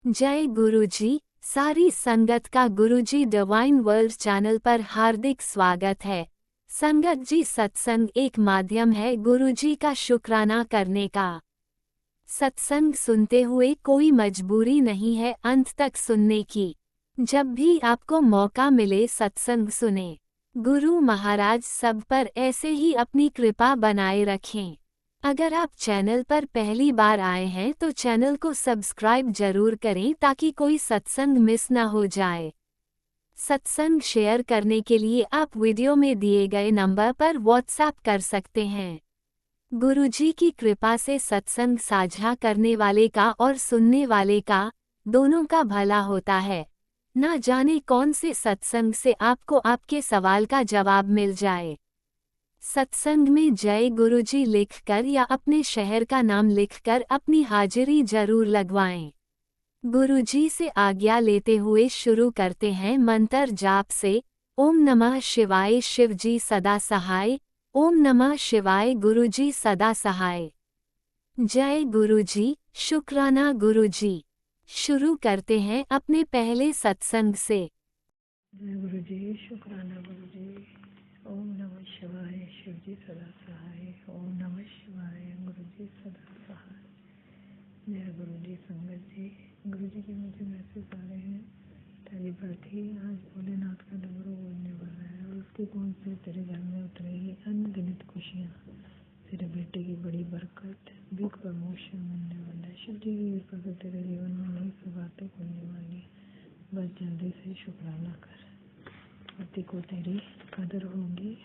जय गुरुजी। सारी संगत का गुरुजी डिवाइन वर्ल्ड चैनल पर हार्दिक स्वागत है। संगत जी, सत्संग एक माध्यम है गुरुजी का शुक्राना करने का। सत्संग सुनते हुए कोई मजबूरी नहीं है अंत तक सुनने की। जब भी आपको मौका मिले सत्संग सुने। गुरु महाराज सब पर ऐसे ही अपनी कृपा बनाए रखें। अगर आप चैनल पर पहली बार आए हैं तो चैनल को सब्सक्राइब जरूर करें ताकि कोई सत्संग मिस न हो जाए। सत्संग शेयर करने के लिए आप वीडियो में दिए गए नंबर पर व्हाट्सएप कर सकते हैं। गुरुजी की कृपा से सत्संग साझा करने वाले का और सुनने वाले का दोनों का भला होता है। ना जाने कौन से सत्संग से आपको आपके सवाल का जवाब मिल जाए। सत्संग में जय गुरुजी लिखकर या अपने शहर का नाम लिखकर अपनी हाजिरी जरूर लगवाएं। गुरुजी से आज्ञा लेते हुए शुरू करते हैं मंत्र जाप से। ओम नमः शिवाय शिवजी सदा सहाय। ओम नमः शिवाय गुरुजी सदा सहाय। जय गुरुजी, शुक्राना गुरुजी। शुरू करते हैं अपने पहले सत्संग से। जय गुरुजी, शुक्राना गुरुजी। ओम नमः शिवाय शिवजी सदा सहाय। ओम नमः शिवाय गुरुजी सदा सहाय। जय गुरुजी। संगत जी, गुरुजी के मुझे मैसेज आ रहे हैं। तेरी बर्थी आज भोलेनाथ का डमरू बोलने वाला है और उसके गुण से तेरे घर में उतरेगी अनगिनत खुशियाँ। तेरे बेटे की बड़ी बरकत, बिग प्रमोशन मिलने वाला है। शिव जी की कृपा से तेरे जीवन में नई सौगातें खुलने वाली है। बस जल्दी से शुक्राना कर। पति को तेरी कदर होगी।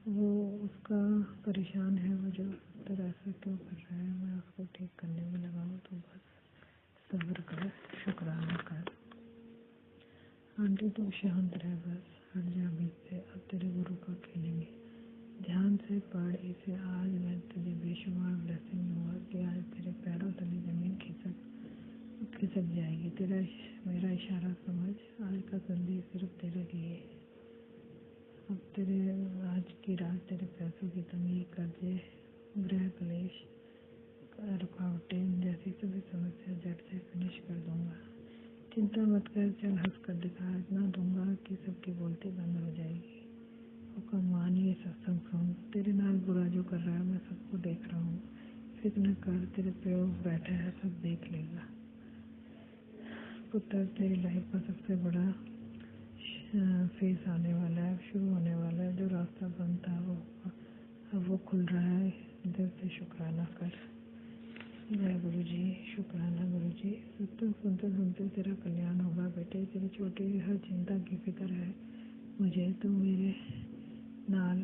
वो उसका परेशान है, वो जो तरह से क्यों कर रहा है, मैं उसको ठीक करने में लगा हूँ। तो बस सब्र कर, शुक्राना कर। आंटी तू शांत रह, बस हट जा बीच से। अब तेरे गुरु का खेलेंगे। ध्यान से पढ़ इसे। आज मैं तुझे बेशुमार ब्लेसिंग दूंगा कि आज तेरे पैरों तले जमीन खिसक जाएगी। मेरा इशारा समझ। आज का संदेश सिर्फ तेरे लिए। अब तेरे आज की रात तेरे पैसों की तंगी, कर्जे, गृह क्लेश, रुकावटें जैसी सभी समस्या जड़ से फिनिश कर दूंगा। चिंता मत कर, चल हंस कर दिखा। इतना दूंगा कि सबकी बोलती बंद हो जाएगी। हुक्म मान, ये सत्संग सुन। तेरे नाल बुरा जो कर रहा है मैं सबको देख रहा हूँ। फिक्र न कर, तेरे प्यो बैठा है, सब देख लेगा। पुत्र, तेरी लाइफ का सबसे बड़ा फेस आने वाला है, शुरू होने वाला है। जो रास्ता बंद था वो अब वो खुल रहा है। दिल से शुक्राना कर। जय गुरुजी, शुक्राना गुरुजी। सत्संग सुनते सुनते तेरा कल्याण होगा बेटे। तेरी छोटी हर चिंता की फिक्र है मुझे। तो मेरे नाल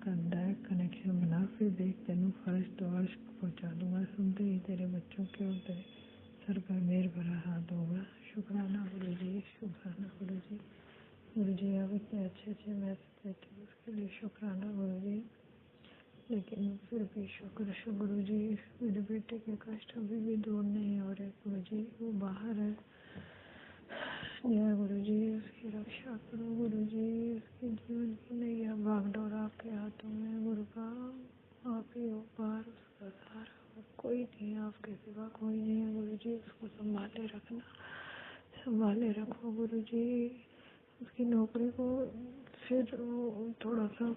डायरेक्ट कनेक्शन बना, फिर देख तेनू फर्स्ट तो अर्श पहुँचा दूंगा। सुनते ही तेरे बच्चों के और तेरे सर पर मेर भरा हाथ होगा। शुक्राना गुरुजी, शुक्राना गुरुजी। गुरुजी आप इतने अच्छे अच्छे मैसेज देते हैं उसके लिए शुक्राना गुरुजी। लेकिन फिर भी शुक्र गुरुजी, मेरे बेटे के कष्ट अभी भी दूर नहीं हो रहे गुरुजी। वो बाहर है। जय गुरुजी, उसकी रक्षा करो गुरुजी। उसके जीवन की नैया भागदौड़ आपके हाथों में। गुरु का आप ही हो पार, उसका सहारा कोई नहीं, आपके सिवा कोई नहीं है गुरुजी। उसको संभाले रखना, संभाले रखो गुरुजी। उसकी नौकरी को फिर थोड़ा सा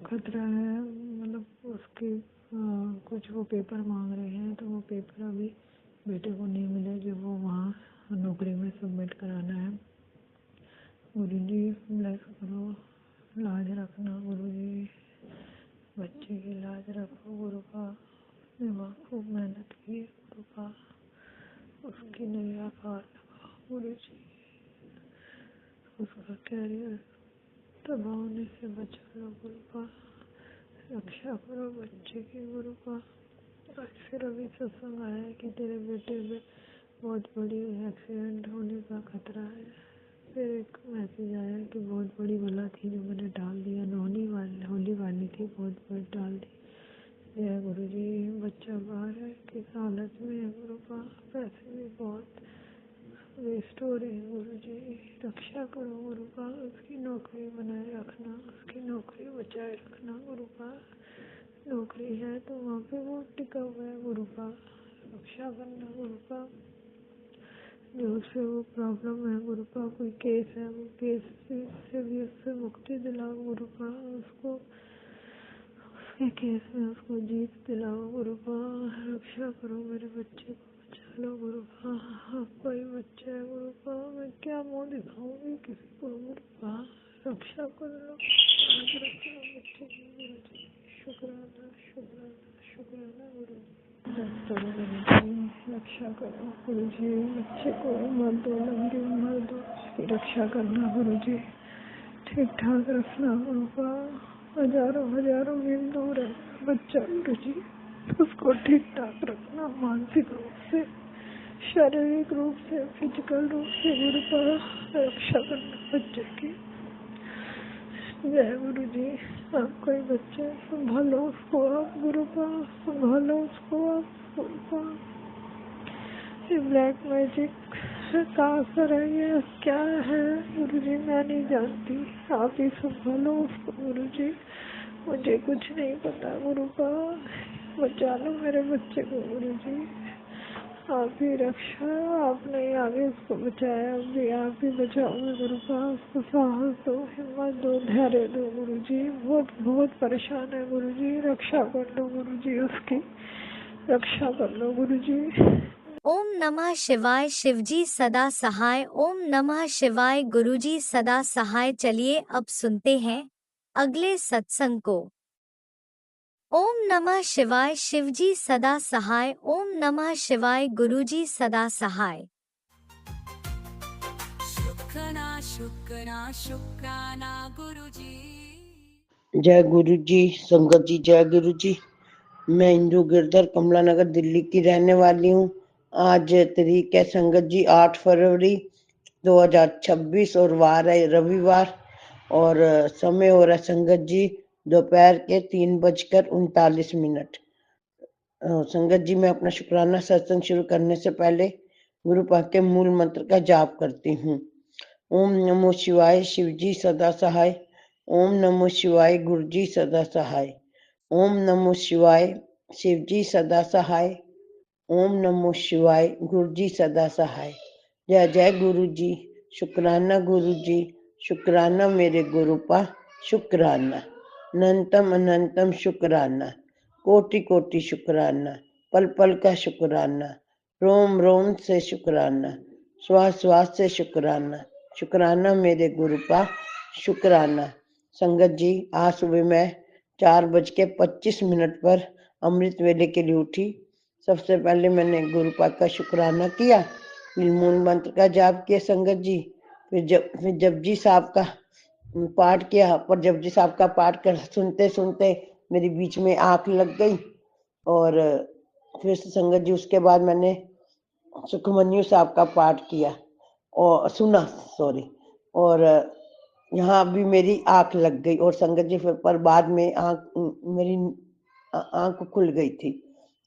खतरा है, मतलब उसके कुछ वो पेपर मांग रहे हैं, तो वो पेपर अभी बेटे को नहीं मिले जो वो वहाँ नौकरी में सबमिट कराना है। गुरुजी ब्लेस करो, लाज रखना गुरुजी। बच्चे की लाज रखो गुरु का। माँ खूब मेहनत की गुरु का, उसकी नैया पार लगाओ गुरुजी। उसका कैरियर तबाह होने से बचा लो गुरु का। रक्षा करो बच्चे की गुरु का। आज फिर अभी सत्संग आया है कि तेरे बेटे में बहुत बड़ी एक्सीडेंट होने का खतरा है। फिर एक मैसेज आया कि बहुत बड़ी बला थी जो मैंने डाल दिया। होली वाली थी, बहुत बड़ी डाल दी। जय गुरुजी, बच्चा बाहर है, किस हालत में है गुरु का। पैसे भी बहुत वेस्ट हो रहे हैं गुरुजी। रक्षा करो गुरु का। उसकी नौकरी बनाए रखना, उसकी नौकरी बचाए रखना गुरु का। नौकरी है तो वहाँ पे वो टिका हुआ है गुरु का। रक्षा करना गुरु का। जो उससे वो प्रॉब्लम है गुरुपा, कोई केस है, वो केस से भी उससे मुक्ति दिलाओ गुरुपा, उसको उसके केस में उसको जीत दिलाओ गुरुपा, रक्षा करो मेरे बच्चे को, बचा लो गुरुपा। आपका ही बच्चा है गुरुपा, मैं क्या मुँह दिखाऊंगी किसी को गुरुपा, रक्षा कर लो, आज रखना बच्चे को गुरुजी। शुक्राना शुक्राना शुक्राना गुरु, करो गुरुजी, रक्षा करो गुरुजी, बच्चे को मत दो, लंबी उम्र दो, उसकी रक्षा करना गुरुजी, ठीक ठाक रखना गुरुपा, हजारों मील दूर है बच्चा गुरुजी, उसको ठीक ठाक रखना, मानसिक रूप से, शारीरिक रूप से, फिजिकल रूप से गुरुपा, रक्षा करना बच्चे की। जय गुरु जी। आपका ही बच्चा, संभालो उसको आप गुरुपा, संभालो उसको आप गुरुपा। ये ब्लैक मैजिक का असर है, ये क्या है गुरु जी, मैं नहीं जानती, आप ही संभालो उसको गुरु जी, मुझे कुछ नहीं पता गुरुपा, बचा लो मेरे बच्चे को गुरु जी, आप ही रक्षा, आपने आगे उसको बचाया, अभी आप ही बचाओगे गुरुपा, उसको साहस दो, हिम्मत दो, धैर्य दो गुरुजी, बहुत बहुत परेशान है गुरुजी, रक्षा कर लो गुरुजी, उसकी रक्षा कर लो गुरुजी। ओम नमः शिवाय, शिवजी सदा सहाय। ओम नमः शिवाय, गुरुजी सदा सहाय। चलिए अब सुनते हैं अगले सत्संग को। ओम नमः शिवाय, शिवजी सदा सहाय। ओम नमः शिवाय, गुरुजी सदा सहाय। शुक्राना गुरुजी। जय गुरु जी, संगत जी जय गुरु जी। मैं इंदु गिरधर कमला नगर दिल्ली की रहने वाली हूँ। आज तारीख है संगत जी 8 फरवरी 2026 और वार है रविवार, और समय हो रहा है संगत जी दोपहर के 3:39। संगत जी, मैं अपना शुक्राना सत्संग शुरू करने से पहले गुरु पाक के मूल मंत्र का जाप करती हूँ। ओम नमो शिवाय, शिवजी सदा सहाय। ओम नमो शिवाय, गुरुजी सदा सहाय। ओम नमो शिवाय, शिवजी सदा सहाय। ओम नमो शिवाय, गुरुजी सदा सहाय। जय जय गुरु जी, शुक्राना गुरु जी, शुक्राना मेरे गुरुपा, शुक्राना अनंतम अनंतम शुक्राना, कोटि कोटि शुक्राना, पल पल का शुक्राना, रोम रोम से शुक्राना, श्वास श्वास से शुक्राना, शुक्राना मेरे गुरुपा, शुक्राना। संगत जी, आज सुबह मैं 4:25 पर अमृत वेले के लिए उठी। सबसे पहले मैंने गुरुपा का शुक्राना किया, फिर मूल मंत्र का जाप किया संगत जी, फिर जपजी साहब का पाठ किया। पर जपजी साहब का पाठ कर सुनते सुनते मेरी बीच में आंख लग गई, और फिर संगत जी उसके बाद मैंने सुखमन्यु साहब का पाठ किया और सुना, और यहाँ भी मेरी आंख लग गई, और संगत जी फिर पर बाद में मेरी आंख खुल गई थी,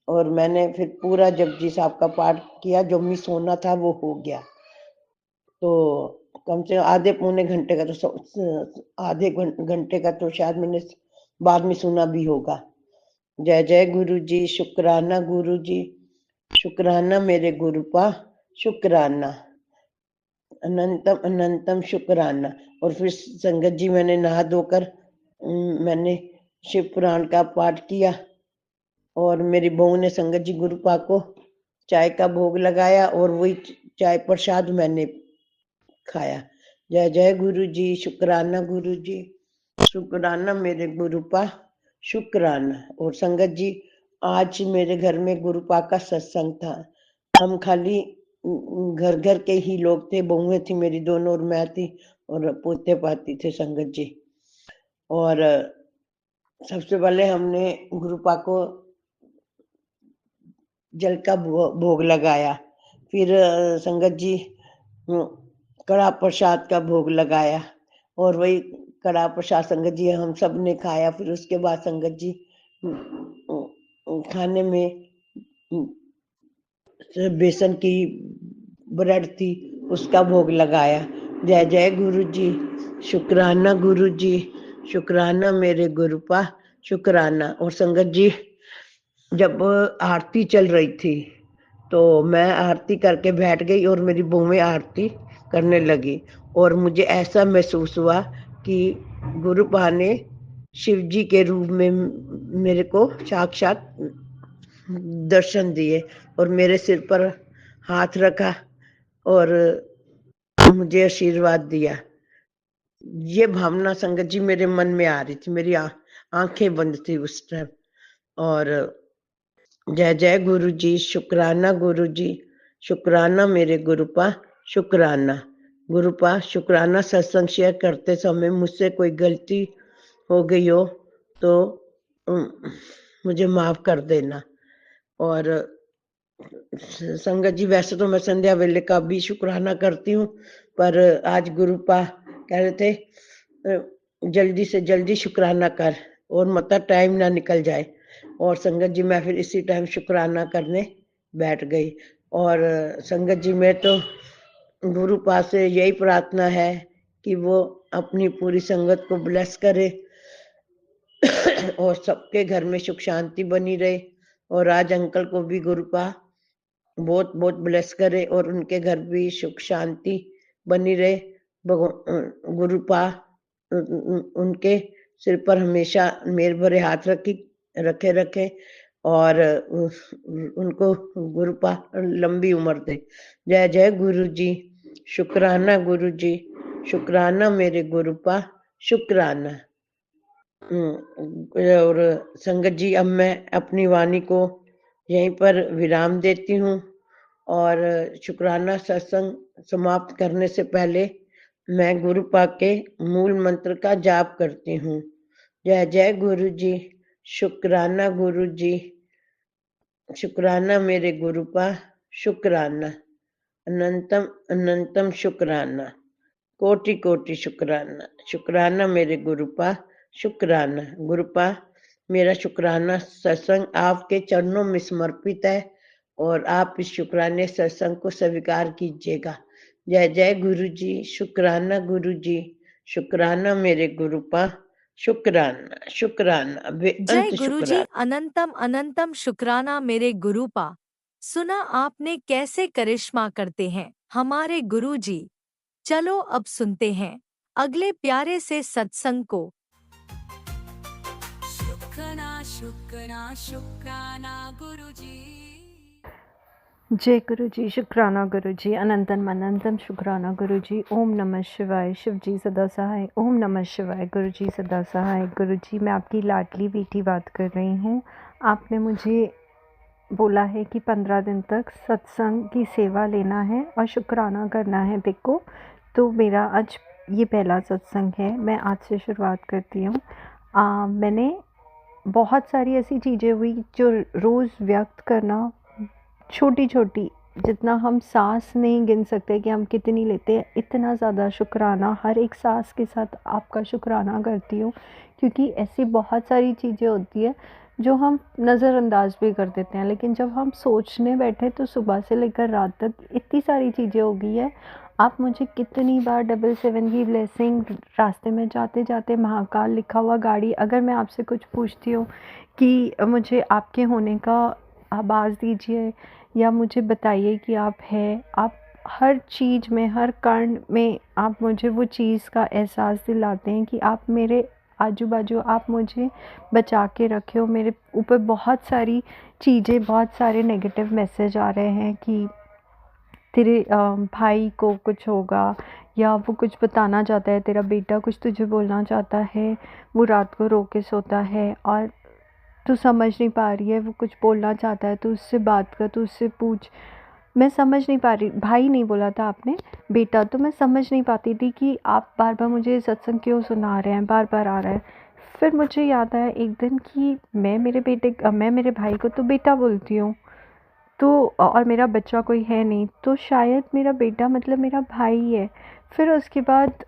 और मैंने फिर पूरा जपजी साहब का पाठ किया, जो मिस होना था वो हो गया। तो कम से आधे पौने घंटे का आधे घंटे का तो शायद मैंने बाद में सुना भी होगा। जय जय गुरु जी, शुक्राना गुरु जी, शुक्राना मेरे गुरुपा, शुक्राना अनंतम अनंतम शुक्राना। और फिर संगत जी मैंने नहा धोकर मैंने शिव पुराण का पाठ किया, और मेरी बहू ने संगत जी गुरुपा को चाय का भोग लगाया, और वही चाय प्रसाद मैंने खाया। जय जय गुरु जी, शुक्राना गुरु जी, शुक्राना मेरे गुरुपा, शुक्राना। और संगत जी, आज मेरे घर में गुरुपा का सत्संग था। हम खाली घर घर के ही लोग थे, बहुएं थी मेरी दोनों, और मैं थी, और पोते पाती थे संगत जी। और सबसे पहले हमने गुरुपा को जल का भोग लगाया, फिर संगत जी कड़ा प्रसाद का भोग लगाया, और वही कड़ा प्रसाद संगत जी हम सब ने खाया। फिर उसके बाद संगत जी खाने में बेसन की ब्रेड थी, उसका भोग लगाया। जय जय गुरु जी, शुक्राना गुरु जी, शुक्राना मेरे गुरुपा, शुक्राना। और संगत जी, जब आरती चल रही थी तो मैं आरती करके बैठ गई और मेरी बहुएं आरती करने लगी और मुझे ऐसा महसूस हुआ कि गुरुपा ने शिव जी के रूप में मेरे को साक्षात दर्शन दिए और मेरे सिर पर हाथ रखा और मुझे आशीर्वाद दिया। ये भावना संगत जी मेरे मन में आ रही थी, मेरी आंखें बंद थी उस टाइम। और जय जय गुरु जी, शुक्राना गुरु जी, शुक्राना मेरे गुरुपा, शुक्राना गुरुपा, शुक्राना। सत्संग शेयर करते समय मुझसे कोई गलती हो गई हो तो मुझे माफ कर देना। और संगत जी वैसे तो मैं संध्या वेले का भी शुक्राना करती हूँ, पर आज गुरुपा कह रहे थे जल्दी से जल्दी शुक्राना कर और मतलब टाइम ना निकल जाए। और संगत जी मैं फिर इसी टाइम शुक्राना करने बैठ गई। और संगत जी में तो गुरुपा से यही प्रार्थना है कि वो अपनी पूरी संगत को ब्लेस करे और सबके घर में सुख शांति बनी रहे। और आज अंकल को भी गुरुपा बहुत बहुत ब्लेस करे और उनके घर भी सुख शांति बनी रहे। गुरुपा उनके सिर पर हमेशा मेहर भरे हाथ रखे रखे और उनको गुरुपा लंबी उम्र दे। जय जय गुरु जी, शुक्राना गुरु जी, शुक्राना मेरे गुरुपा, शुक्राना। और संगत जी अब मैं अपनी वाणी को यहीं पर विराम देती हूँ और शुक्राना सत्संग समाप्त करने से पहले मैं गुरुपा के मूल मंत्र का जाप करती हूँ। जय जय गुरु जी, शुक्राना गुरु जी, शुक्राना मेरे गुरुपा, शुक्राना अनंतम अनंतम शुक्राना, कोटि कोटि शुक्राना, शुक्राना मेरे गुरुपा, शुक्राना। गुरुपा मेरा शुक्राना सत्संग आपके चरणों में समर्पित है और आप इस शुक्राने सत्संग को स्वीकार कीजिएगा। जय जय गुरु जी, शुक्राना गुरु जी, शुक्राना मेरे गुरुपा, शुक्राना शुक्राना जय बेअंत गुरुजी, शुक्राना। अनंतम अनंतम शुक्राना मेरे गुरुपा। सुना आपने कैसे करिश्मा करते हैं हमारे गुरुजी। चलो अब सुनते हैं अगले प्यारे से सत्संग को। शुक्राना शुक्राना शुक्राना गुरुजी। जय गुरु जी, शुक्राना गुरु जी, अनंतम अनंतम शुक्राना गुरु जी। ओम नमः शिवाय, शिव जी सदा सहाय। ओम नमः शिवाय, गुरु जी सदा सहाय। गुरु जी मैं आपकी लाडली बेटी बात कर रही हूँ। आपने मुझे बोला है कि 15 दिन तक सत्संग की सेवा लेना है और शुक्राना करना है देखो। तो मेरा आज ये पहला सत्संग है, मैं आज से शुरुआत करती हूँ। मैंने बहुत सारी ऐसी चीज़ें हुई जो रोज़ व्यक्त करना, छोटी छोटी, जितना हम सांस नहीं गिन सकते कि हम कितनी लेते हैं, इतना ज़्यादा शुक्राना हर एक सांस के साथ आपका शुक्राना करती हूँ। क्योंकि ऐसी बहुत सारी चीज़ें होती है जो हम नज़रअंदाज भी कर देते हैं, लेकिन जब हम सोचने बैठे तो सुबह से लेकर रात तक इतनी सारी चीज़ें हो गई है। आप मुझे कितनी बार 777 की ब्लेसिंग, रास्ते में जाते जाते महाकाल लिखा हुआ गाड़ी, अगर मैं आपसे कुछ पूछती हूँ कि मुझे आपके होने का आवाज़ दीजिए या मुझे बताइए कि आप हैं, आप हर चीज़ में, हर कण में आप मुझे वो चीज़ का एहसास दिलाते हैं कि आप मेरे आजू बाजू, आप मुझे बचा के रखे हो। मेरे ऊपर बहुत सारी चीज़ें, बहुत सारे नेगेटिव मैसेज आ रहे हैं कि तेरे भाई को कुछ होगा या वो कुछ बताना चाहता है, तेरा बेटा कुछ तुझे बोलना चाहता है, वो रात को रो के सोता है और तू समझ नहीं पा रही है, वो कुछ बोलना चाहता है, तू उससे बात कर, तू उससे पूछ। मैं समझ नहीं पा रही, भाई नहीं बोला था आपने, बेटा, तो मैं समझ नहीं पाती थी कि आप बार बार मुझे सत्संग क्यों सुना रहे हैं, बार बार आ रहा है। फिर मुझे याद आया एक दिन कि मैं मेरे भाई को तो बेटा बोलती हूँ, तो और मेरा बच्चा कोई है नहीं, तो शायद मेरा बेटा मतलब मेरा भाई है। फिर उसके बाद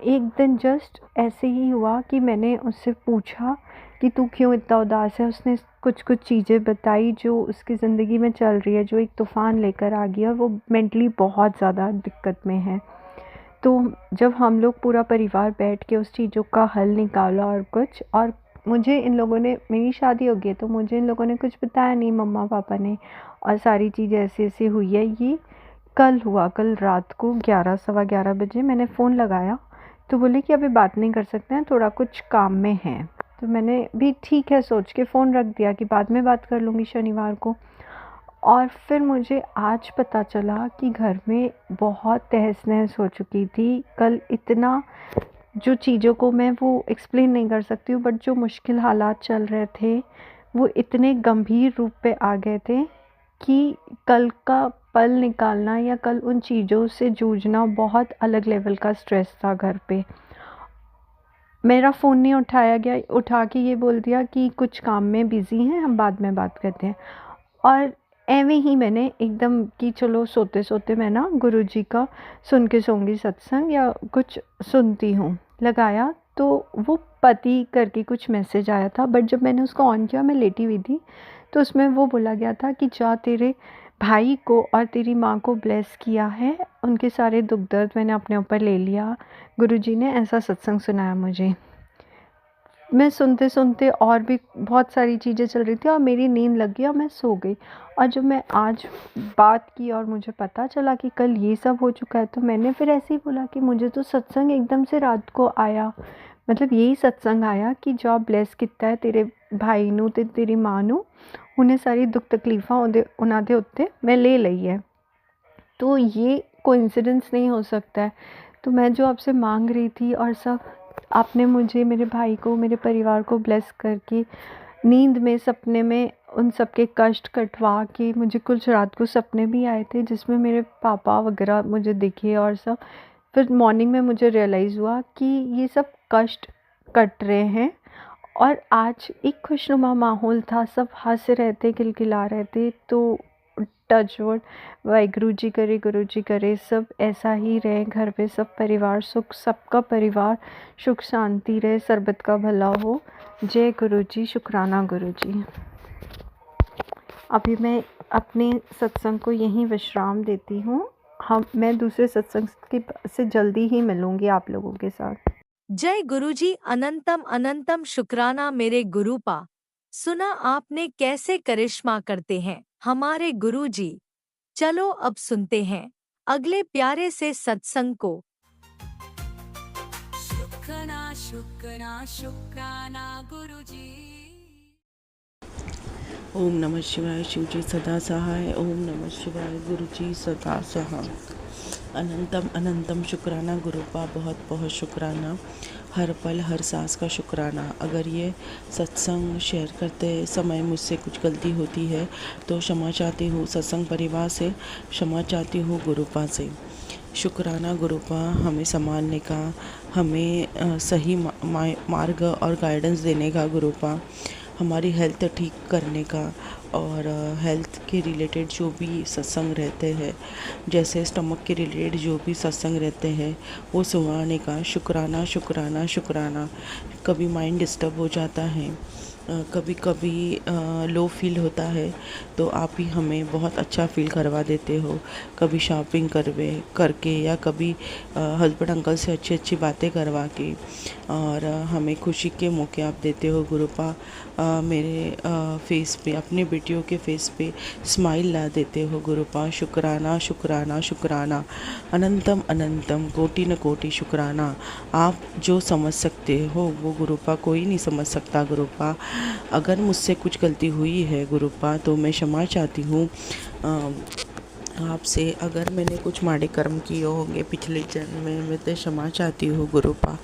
एक दिन जस्ट ऐसे ही हुआ कि मैंने उससे पूछा कि तू क्यों इतना उदास है। उसने कुछ कुछ चीज़ें बताई जो उसकी ज़िंदगी में चल रही है, जो एक तूफ़ान लेकर आ गया और वो मेंटली बहुत ज़्यादा दिक्कत में है। तो जब हम लोग पूरा परिवार बैठ के उस चीज़ों का हल निकाला और मुझे इन लोगों ने, मेरी शादी हो गई तो मुझे इन लोगों ने कुछ बताया नहीं, मम्मा पापा ने, और सारी चीज़ ऐसे ऐसे हुई है। ये कल हुआ, कल रात को 11 सवा 11 बजे मैंने फ़ोन लगाया तो बोले कि अभी बात नहीं कर सकते हैं, थोड़ा कुछ काम में हैं। तो मैंने भी ठीक है सोच के फ़ोन रख दिया कि बाद में बात कर लूँगी शनिवार को। और फिर मुझे आज पता चला कि घर में बहुत तहस-नहस हो चुकी थी। कल इतना जो चीज़ों को मैं वो एक्सप्लेन नहीं कर सकती हूँ, बट जो मुश्किल हालात चल रहे थे वो इतने गंभीर रूप पे आ गए थे कि कल का पल निकालना या कल उन चीज़ों से जूझना बहुत अलग लेवल का स्ट्रेस था घर पे। मेरा फ़ोन नहीं उठाया गया, उठा के ये बोल दिया कि कुछ काम में बिज़ी हैं, हम बाद में बात करते हैं। और एवें ही मैंने एकदम कि चलो सोते-सोते मैं ना गुरुजी का सुन के सोऊँगी सत्संग या कुछ सुनती हूँ, लगाया तो वो पति करके कुछ मैसेज आया था, बट जब मैंने उसको ऑन किया मैं लेटी हुई थी, तो उसमें वो बोला गया था कि जा तेरे भाई को और तेरी माँ को ब्लेस किया है, उनके सारे दुःख दर्द मैंने अपने ऊपर ले लिया, गुरुजी ने ऐसा सत्संग सुनाया मुझे। मैं सुनते-सुनते और भी बहुत सारी चीज़ें चल रही थी और मेरी नींद लग गई और मैं सो गई। और जब मैं आज बात की और मुझे पता चला कि कल ये सब हो चुका है, तो मैंने फिर ऐसे ही बोला कि मुझे तो सत्संग एकदम से रात को आया, मतलब यही सत्संग आया कि जा ब्लेस किता है तेरे भाई नू ते तेरी माँ नू, उन्हें सारी दुख तकलीफ़ां उन्हां दे उत्ते मैं ले लई है। तो ये कोइंसिडेंस नहीं हो सकता है। तो मैं जो आपसे मांग रही थी और सब आपने मुझे, मेरे भाई को, मेरे परिवार को ब्लेस करके नींद में, सपने में उन सब के कष्ट कटवा के, मुझे कुछ रात को सपने भी आए थे जिसमें मेरे पापा वगैरह मुझे दिखे और सब। फिर मॉर्निंग में मुझे रियलाइज़ हुआ कि ये सब कष्ट कट रहे हैं और आज एक खुशनुमा माहौल था, सब हंस रहे थे, खिलखिला रहे थे। तो टच वुड, वाहिगुरु जी करे, गुरु जी करे सब ऐसा ही रहे, घर पे सब परिवार सुख, सबका परिवार सुख शांति रहे, सरबत का भला हो। जय गुरु जी, शुक्राना गुरु जी। अभी मैं अपने सत्संग को यहीं विश्राम देती हूँ। मैं दूसरे सत्संग से जल्दी ही मिलूँगी आप लोगों के साथ। जय गुरुजी, अनंतम अनंतम शुक्राना मेरे गुरुपा। सुना आपने कैसे करिश्मा करते हैं हमारे गुरुजी। चलो अब सुनते हैं अगले प्यारे से सत्संग को। शुक्राना शुक्राना शुक्राना गुरुजी। ओम नमः शिवाय, शिव जी सदा सहाय। ओम नमः शिवाय, गुरु जी सदा सहाय। अनंतम अनंतम शुक्राना गुरुपा, बहुत बहुत शुक्राना, हर पल हर सांस का शुक्राना। अगर ये सत्संग शेयर करते समय मुझसे कुछ गलती होती है तो क्षमा चाहती हूँ, सत्संग परिवार से क्षमा चाहती हूँ, गुरुपा से। शुक्राना गुरुपा, हमें संभालने का, हमें सही मार्ग और गाइडेंस देने का गुरुपा, हमारी हेल्थ ठीक करने का और हेल्थ के रिलेटेड जो भी सत्संग रहते हैं, जैसे स्टमक के रिलेटेड जो भी सत्संग रहते हैं वो सुनाने का शुक्राना शुक्राना शुक्राना। कभी माइंड डिस्टर्ब हो जाता है, कभी कभी लो फील होता है तो आप ही हमें बहुत अच्छा फील करवा देते हो, कभी शॉपिंग करके या कभी हस्बैंड अंकल से अच्छी अच्छी बातें करवा के, और हमें खुशी के मौके आप देते हो गुरुपा। मेरे फेस पे, अपने बेटियों के फेस पे स्माइल ला देते हो गुरुपा। शुक्राना शुक्राना शुक्राना, अनंतम अनंतम, कोटि न कोटि शुक्राना। आप जो समझ सकते हो वो गुरुपा कोई नहीं समझ सकता गुरुपा। अगर मुझसे कुछ गलती हुई है गुरुपा तो मैं क्षमा चाहती हूँ आपसे। अगर मैंने कुछ माड़े कर्म किए होंगे पिछले जन्म में, मैं तो क्षमा चाहती हूँ गुरुपा।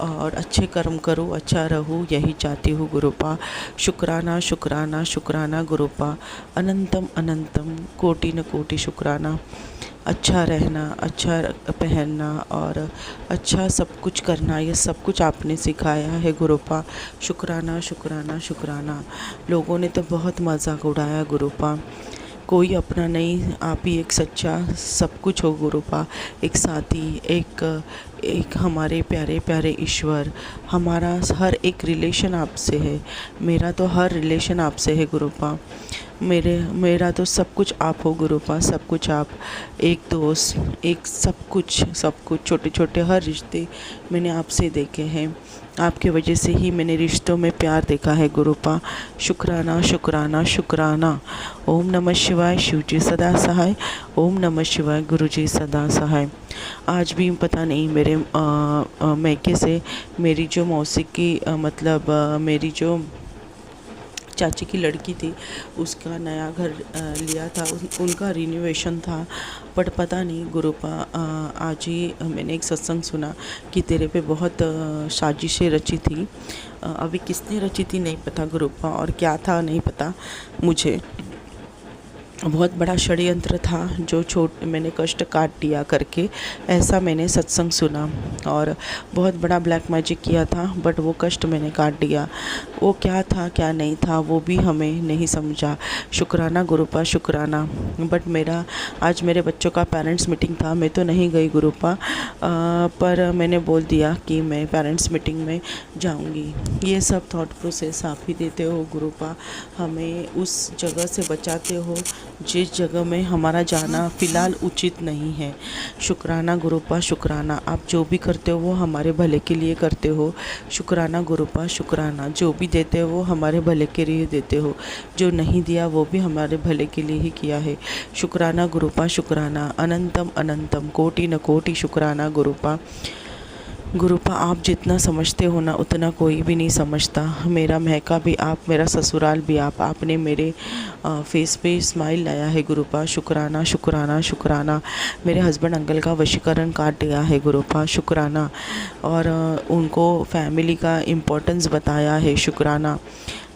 और अच्छे कर्म करूँ, अच्छा रहूँ, यही चाहती हूँ गुरुपा। शुक्राना शुक्राना शुक्राना गुरुपा, अनंतम अनंतम, कोटि न कोटि शुक्राना। अच्छा रहना, अच्छा पहनना और अच्छा सब कुछ करना, ये सब कुछ आपने सिखाया है गुरुपा। शुक्राना शुक्राना शुक्राना। लोगों ने तो बहुत मजाक उड़ाया गुरुपा, कोई अपना नहीं, आप ही एक सच्चा सब कुछ हो गुरुपा। एक साथी, एक हमारे प्यारे प्यारे ईश्वर। हमारा हर एक रिलेशन आपसे है, मेरा तो हर रिलेशन आपसे है गुरुपा। मेरा तो सब कुछ आप हो गुरुपा, सब कुछ आप। एक दोस्त, एक सब कुछ छोटे छोटे हर रिश्ते मैंने आपसे देखे हैं। आपके वजह से ही मैंने रिश्तों में प्यार देखा है गुरुपा। शुक्राना शुक्राना शुक्राना। ओम नमः शिवाय, शिव जी सदा सहाय। ओम नमः शिवाय, गुरु जी सदा सहाय। आज भी पता नहीं मेरे मैके से मेरी जो मौसी की मेरी जो चाची की लड़की थी, उसका नया घर लिया था, उनका रिनोवेशन था। बट पता नहीं गुरुपा, आज ही मैंने एक सत्संग सुना कि तेरे पे बहुत साजिशें रची थी। अभी किसने रची थी नहीं पता गुरुपा, और क्या था नहीं पता मुझे। बहुत बड़ा षड्यंत्र था जो मैंने कष्ट काट दिया करके, ऐसा मैंने सत्संग सुना। और बहुत बड़ा ब्लैक मैजिक किया था, बट वो कष्ट मैंने काट दिया। वो क्या था क्या नहीं था वो भी हमें नहीं समझा। शुक्राना गुरुपा शुक्राना। बट आज मेरे बच्चों का पेरेंट्स मीटिंग था, मैं तो नहीं गई गुरुपा, पर मैंने बोल दिया कि मैं पेरेंट्स मीटिंग में जाऊंगी। ये सब थॉट प्रोसेस आप ही देते हो गुरुपा, हमें उस जगह से बचाते हो जिस जगह में हमारा जाना फ़िलहाल उचित नहीं है। शुक्राना गुरुपा शुक्राना। आप जो भी करते हो वो हमारे भले के लिए करते हो। शुक्राना गुरुपा शुक्राना। जो भी देते हो वो हमारे भले के लिए देते हो, जो नहीं दिया वो भी हमारे भले के लिए ही किया है। शुक्राना गुरुपा शुक्राना। अनंतम अनंतम कोटि न कोटि शुक्राना गुरुपा। गुरुपा आप जितना समझते हो ना उतना कोई भी नहीं समझता। मेरा महका भी आप, मेरा ससुराल भी आप। आपने मेरे फेस पे स्माइल लाया है गुरुपा। शुक्राना शुक्राना शुक्राना। मेरे हस्बैंड अंकल का वशीकरण काट दिया है गुरुपा। शुक्राना। और उनको फैमिली का इम्पोर्टेंस बताया है। शुक्राना।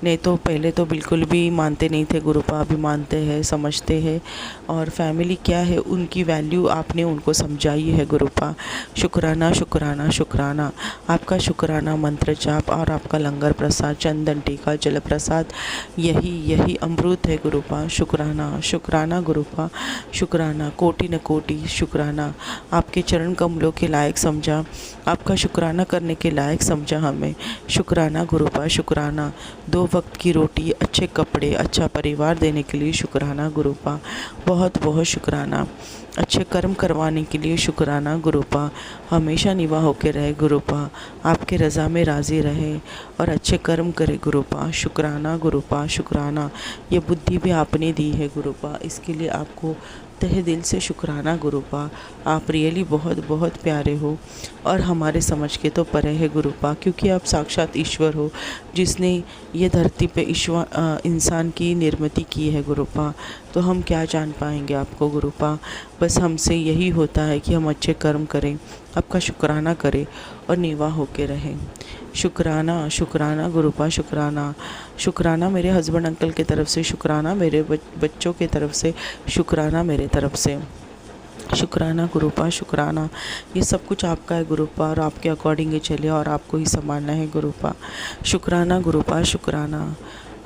नहीं तो पहले तो बिल्कुल भी मानते नहीं थे गुरुपा, अभी मानते हैं, समझते हैं। और फैमिली क्या है उनकी वैल्यू आपने उनको समझाई है गुरुपा। शुक्राना शुक्राना शुक्राना। आपका मंत्र जाप और आपका लंगर प्रसाद, चंदन टीका, जल प्रसाद, यही अमृत है गुरुपा। शुक्राना शुक्राना गुरुपा शुक्राना। कोटि न कोटि शुक्राना। आपके चरण कमलों के लायक समझा, आपका शुक्राना करने के लायक समझा हमें। शुक्राना गुरुपा शुक्राना। 2 वक्त की रोटी, अच्छे कपड़े, अच्छा परिवार देने के लिए शुक्राना गुरुपा। बहुत बहुत शुक्राना। अच्छे कर्म करवाने के लिए शुक्राना गुरुपा। हमेशा निवाह होकर रहे गुरुपा, आपके रज़ा में राज़ी रहे और अच्छे कर्म करे गुरुपा। शुक्राना गुरुपा शुक्राना। ये बुद्धि भी आपने दी है गुरुपा, इसके लिए आपको तहे दिल से शुक्राना गुरुपा। आप रियली बहुत बहुत प्यारे हो और हमारे समझ के तो परे है गुरुपा, क्योंकि आप साक्षात ईश्वर हो जिसने ये धरती पे इंसान की निर्मिति की है गुरुपा। तो हम क्या जान पाएंगे आपको गुरुपा। बस हमसे यही होता है कि हम अच्छे कर्म करें, आपका शुक्राना करें और निवाह होके रहें। शुक्राना शुक्राना गुरुपा शुक्राना। शुक्राना मेरे हस्बैंड अंकल की तरफ से, शुक्राना मेरे बच्चों की तरफ से, शुक्राना मेरे तरफ से। शुक्राना गुरुपा शुक्राना। ये सब कुछ आपका है गुरुपा और आपके अकॉर्डिंग ही चले और आपको ही संभालना है गुरुपा। शुक्राना गुरुपा शुक्राना।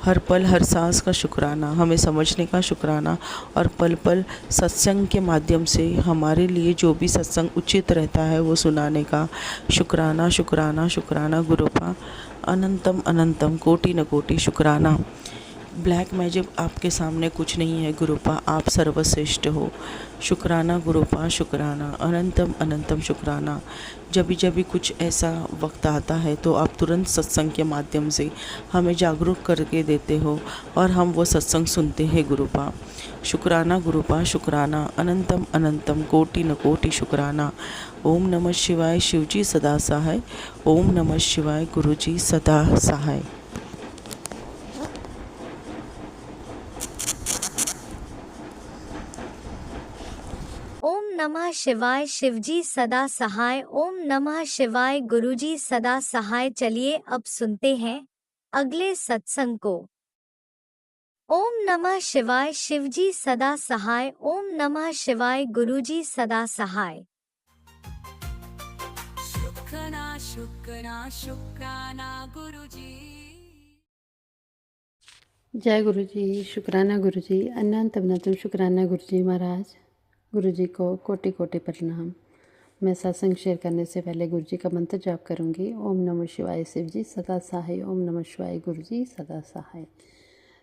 हर पल हर सांस का शुक्राना, हमें समझने का शुक्राना और पल पल सत्संग के माध्यम से हमारे लिए जो भी सत्संग उचित रहता है वो सुनाने का शुक्राना शुक्राना शुक्राना गुरुपा। अनंतम अनंतम कोटि न कोटि शुक्राना। ब्लैक मैजिक आपके सामने कुछ नहीं है गुरुपा, आप सर्वश्रेष्ठ हो। शुक्राना गुरुपा शुक्राना। अनंतम अनंतम शुक्राना। जब भी कुछ ऐसा वक्त आता है तो आप तुरंत सत्संग के माध्यम से हमें जागरूक करके देते हो और हम वो सत्संग सुनते हैं गुरुपा। शुक्राना गुरुपा शुक्राना। अनंतम अनंतम कोटि न कोटि शुक्राना। ओम नमः शिवाय, शिवजी सदा सहाय। ओम नमः शिवाय, गुरुजी सदा सहाय। ओम नमः शिवाय, शिवजी सदा सहाय। ओम नमः शिवाय, गुरुजी सदा सहाय। चलिए अब सुनते हैं अगले सत्संग को। ओम नमः शिवाय, शिवजी सदा सहाय। ओम नमः शिवाय, गुरुजी सदा सहाय। शुक्राना शुक्राना शुक्राना गुरुजी। जय गुरु जी। शुक्राना गुरु जी। अनंतम अनंतम शुक्राना गुरु जी महाराज। गुरु जी को कोटि कोटि प्रणाम। मैं सत्संग शेयर करने से पहले गुरु जी का मंत्र जाप करूंगी। ओम नमः शिवाय, शिव जी सदा सहाय। ओम नमः शिवाय, गुरु जी सदा सहाय।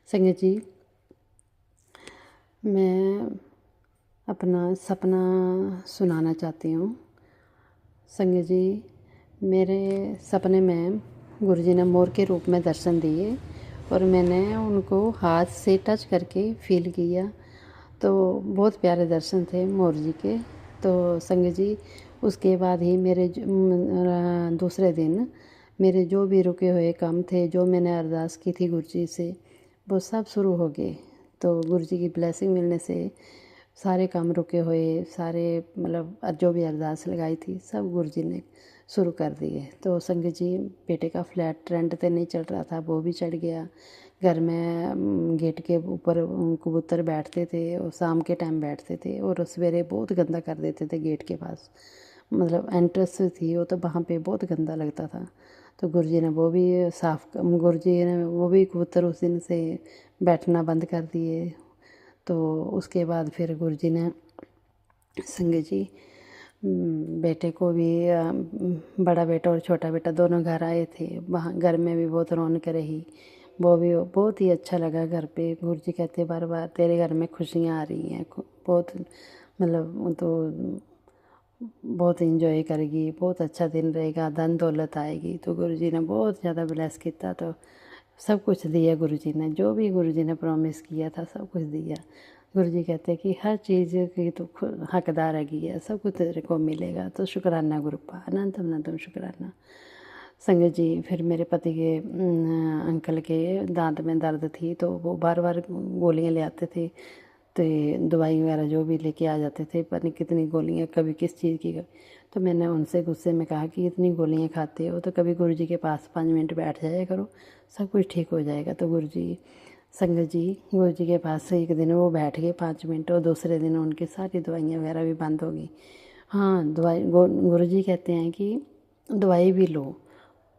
संगत जी, मैं अपना सपना सुनाना चाहती हूँ। संगत जी, मेरे सपने में गुरुजी ने मोर के रूप में दर्शन दिए और मैंने उनको हाथ से टच करके फील किया, तो बहुत प्यारे दर्शन थे मोर जी के। तो संगत जी, उसके बाद ही मेरे दूसरे दिन मेरे जो भी रुके हुए काम थे, जो मैंने अरदास की थी गुरुजी से, वो सब शुरू हो गए। तो गुरुजी की ब्लेसिंग मिलने से सारे काम रुके हुए, सारे मतलब जो भी अरदास लगाई थी सब गुरुजी ने शुरू कर दिए। तो संगत जी, बेटे का फ्लैट रेंट पे नहीं चढ़ रहा था, वो भी चढ़ गया। घर में गेट के ऊपर कबूतर बैठते थे और शाम के टाइम बैठते थे और सवेरे बहुत गंदा कर देते थे गेट के पास, मतलब एंट्रेंस थी वो, तो वहाँ पे बहुत गंदा लगता था। तो गुरुजी ने वो भी गुरुजी ने वो भी कबूतर उस दिन से बैठना बंद कर दिए। तो उसके बाद फिर गुरुजी ने संगत जी बेटे को भी बड़ा बेटा और छोटा बेटा दोनों घर आए थे। वहाँ घर में भी बहुत रौनक रही, वो भी बहुत ही अच्छा लगा घर पे। गुरुजी कहते बार बार तेरे घर में खुशियाँ आ रही हैं, बहुत मतलब तो बहुत इंजॉय करेगी, बहुत अच्छा दिन रहेगा, धन दौलत आएगी। तो गुरुजी ने बहुत ज़्यादा ब्लेस किया, तो सब कुछ दिया गुरुजी ने, जो भी गुरुजी ने प्रॉमिस किया था सब कुछ दिया। गुरुजी कहते कि हर चीज़ की तो हकदार है, सब कुछ तेरे को मिलेगा। तो शुक्राना गुरुपा, अनंतम अनंतम शुक्राना। संगत जी, फिर मेरे पति के अंकल के दांत में दर्द थी, तो वो बार बार गोलियां ले आते थे, तो दवाई वगैरह जो भी लेके आ जाते थे, पता नहीं कितनी गोलियां, कभी किस चीज़ की। तो मैंने उनसे गुस्से में कहा कि इतनी गोलियां खाते हो तो कभी गुरुजी के पास 5 मिनट बैठ जाया करो, सब कुछ ठीक हो जाएगा। तो गुरुजी संगत जी, गुरुजी के पास एक दिन वो बैठ गए 5 मिनट और दूसरे दिन उनकी सारी दवाइयाँ वगैरह भी बंद हो गई। हाँ, गुरुजी कहते हैं कि दवाई भी लो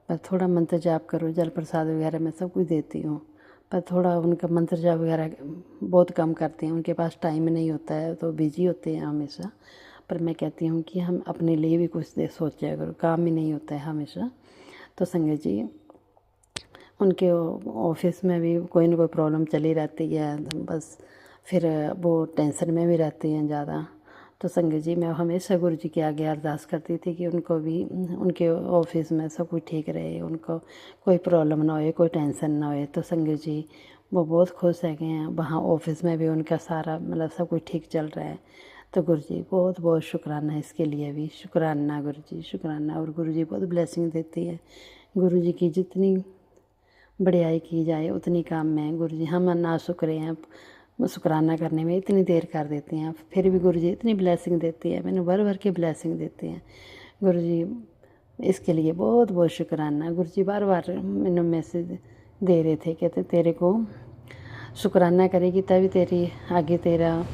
पर थोड़ा मंत्र जाप करो, जल प्रसाद वगैरह मैं सब कुछ देती हूँ, पर थोड़ा उनका मंत्र जाप वगैरह बहुत कम करते हैं, उनके पास टाइम नहीं होता है, तो बिजी होते हैं हमेशा। पर मैं कहती हूँ कि हम अपने लिए भी कुछ दे सोचा करो, काम ही नहीं होता है हमेशा। तो संगत जी, उनके ऑफिस में भी कोई ना कोई प्रॉब्लम चली रहती है, बस फिर वो टेंशन में भी रहती हैं ज़्यादा। तो संगत जी, मैं हमेशा गुरु जी के आगे अरदास करती थी कि उनको भी उनके ऑफिस में सब कुछ ठीक रहे, उनको कोई प्रॉब्लम ना होए, कोई टेंशन ना होए। तो संगत जी, वो बहुत खुश है गए हैं, वहाँ ऑफिस में भी उनका सारा मतलब सब कुछ ठीक चल रहा है। तो गुरु जी बहुत बहुत शुक्राना है, इसके लिए भी शुक्राना गुरु जी, शुक्राना। और गुरु जी बहुत ब्लेसिंग देती है। गुरु जी की जितनी बढ़ियाई की जाए उतनी काम में गुरु जी हम ना शुक्र हैं, शुक्राना करने में इतनी देर कर देते हैं, फिर भी गुरु जी इतनी ब्लेसिंग देती है, मैंने भर भर के ब्लेसिंग देते हैं गुरु जी। इसके लिए बहुत बहुत शुक्राना। गुरु जी बार बार मैंने मैसेज दे रहे थे, कहते तेरे को शुक्राना करेगी तभी तेरी आगे तेरा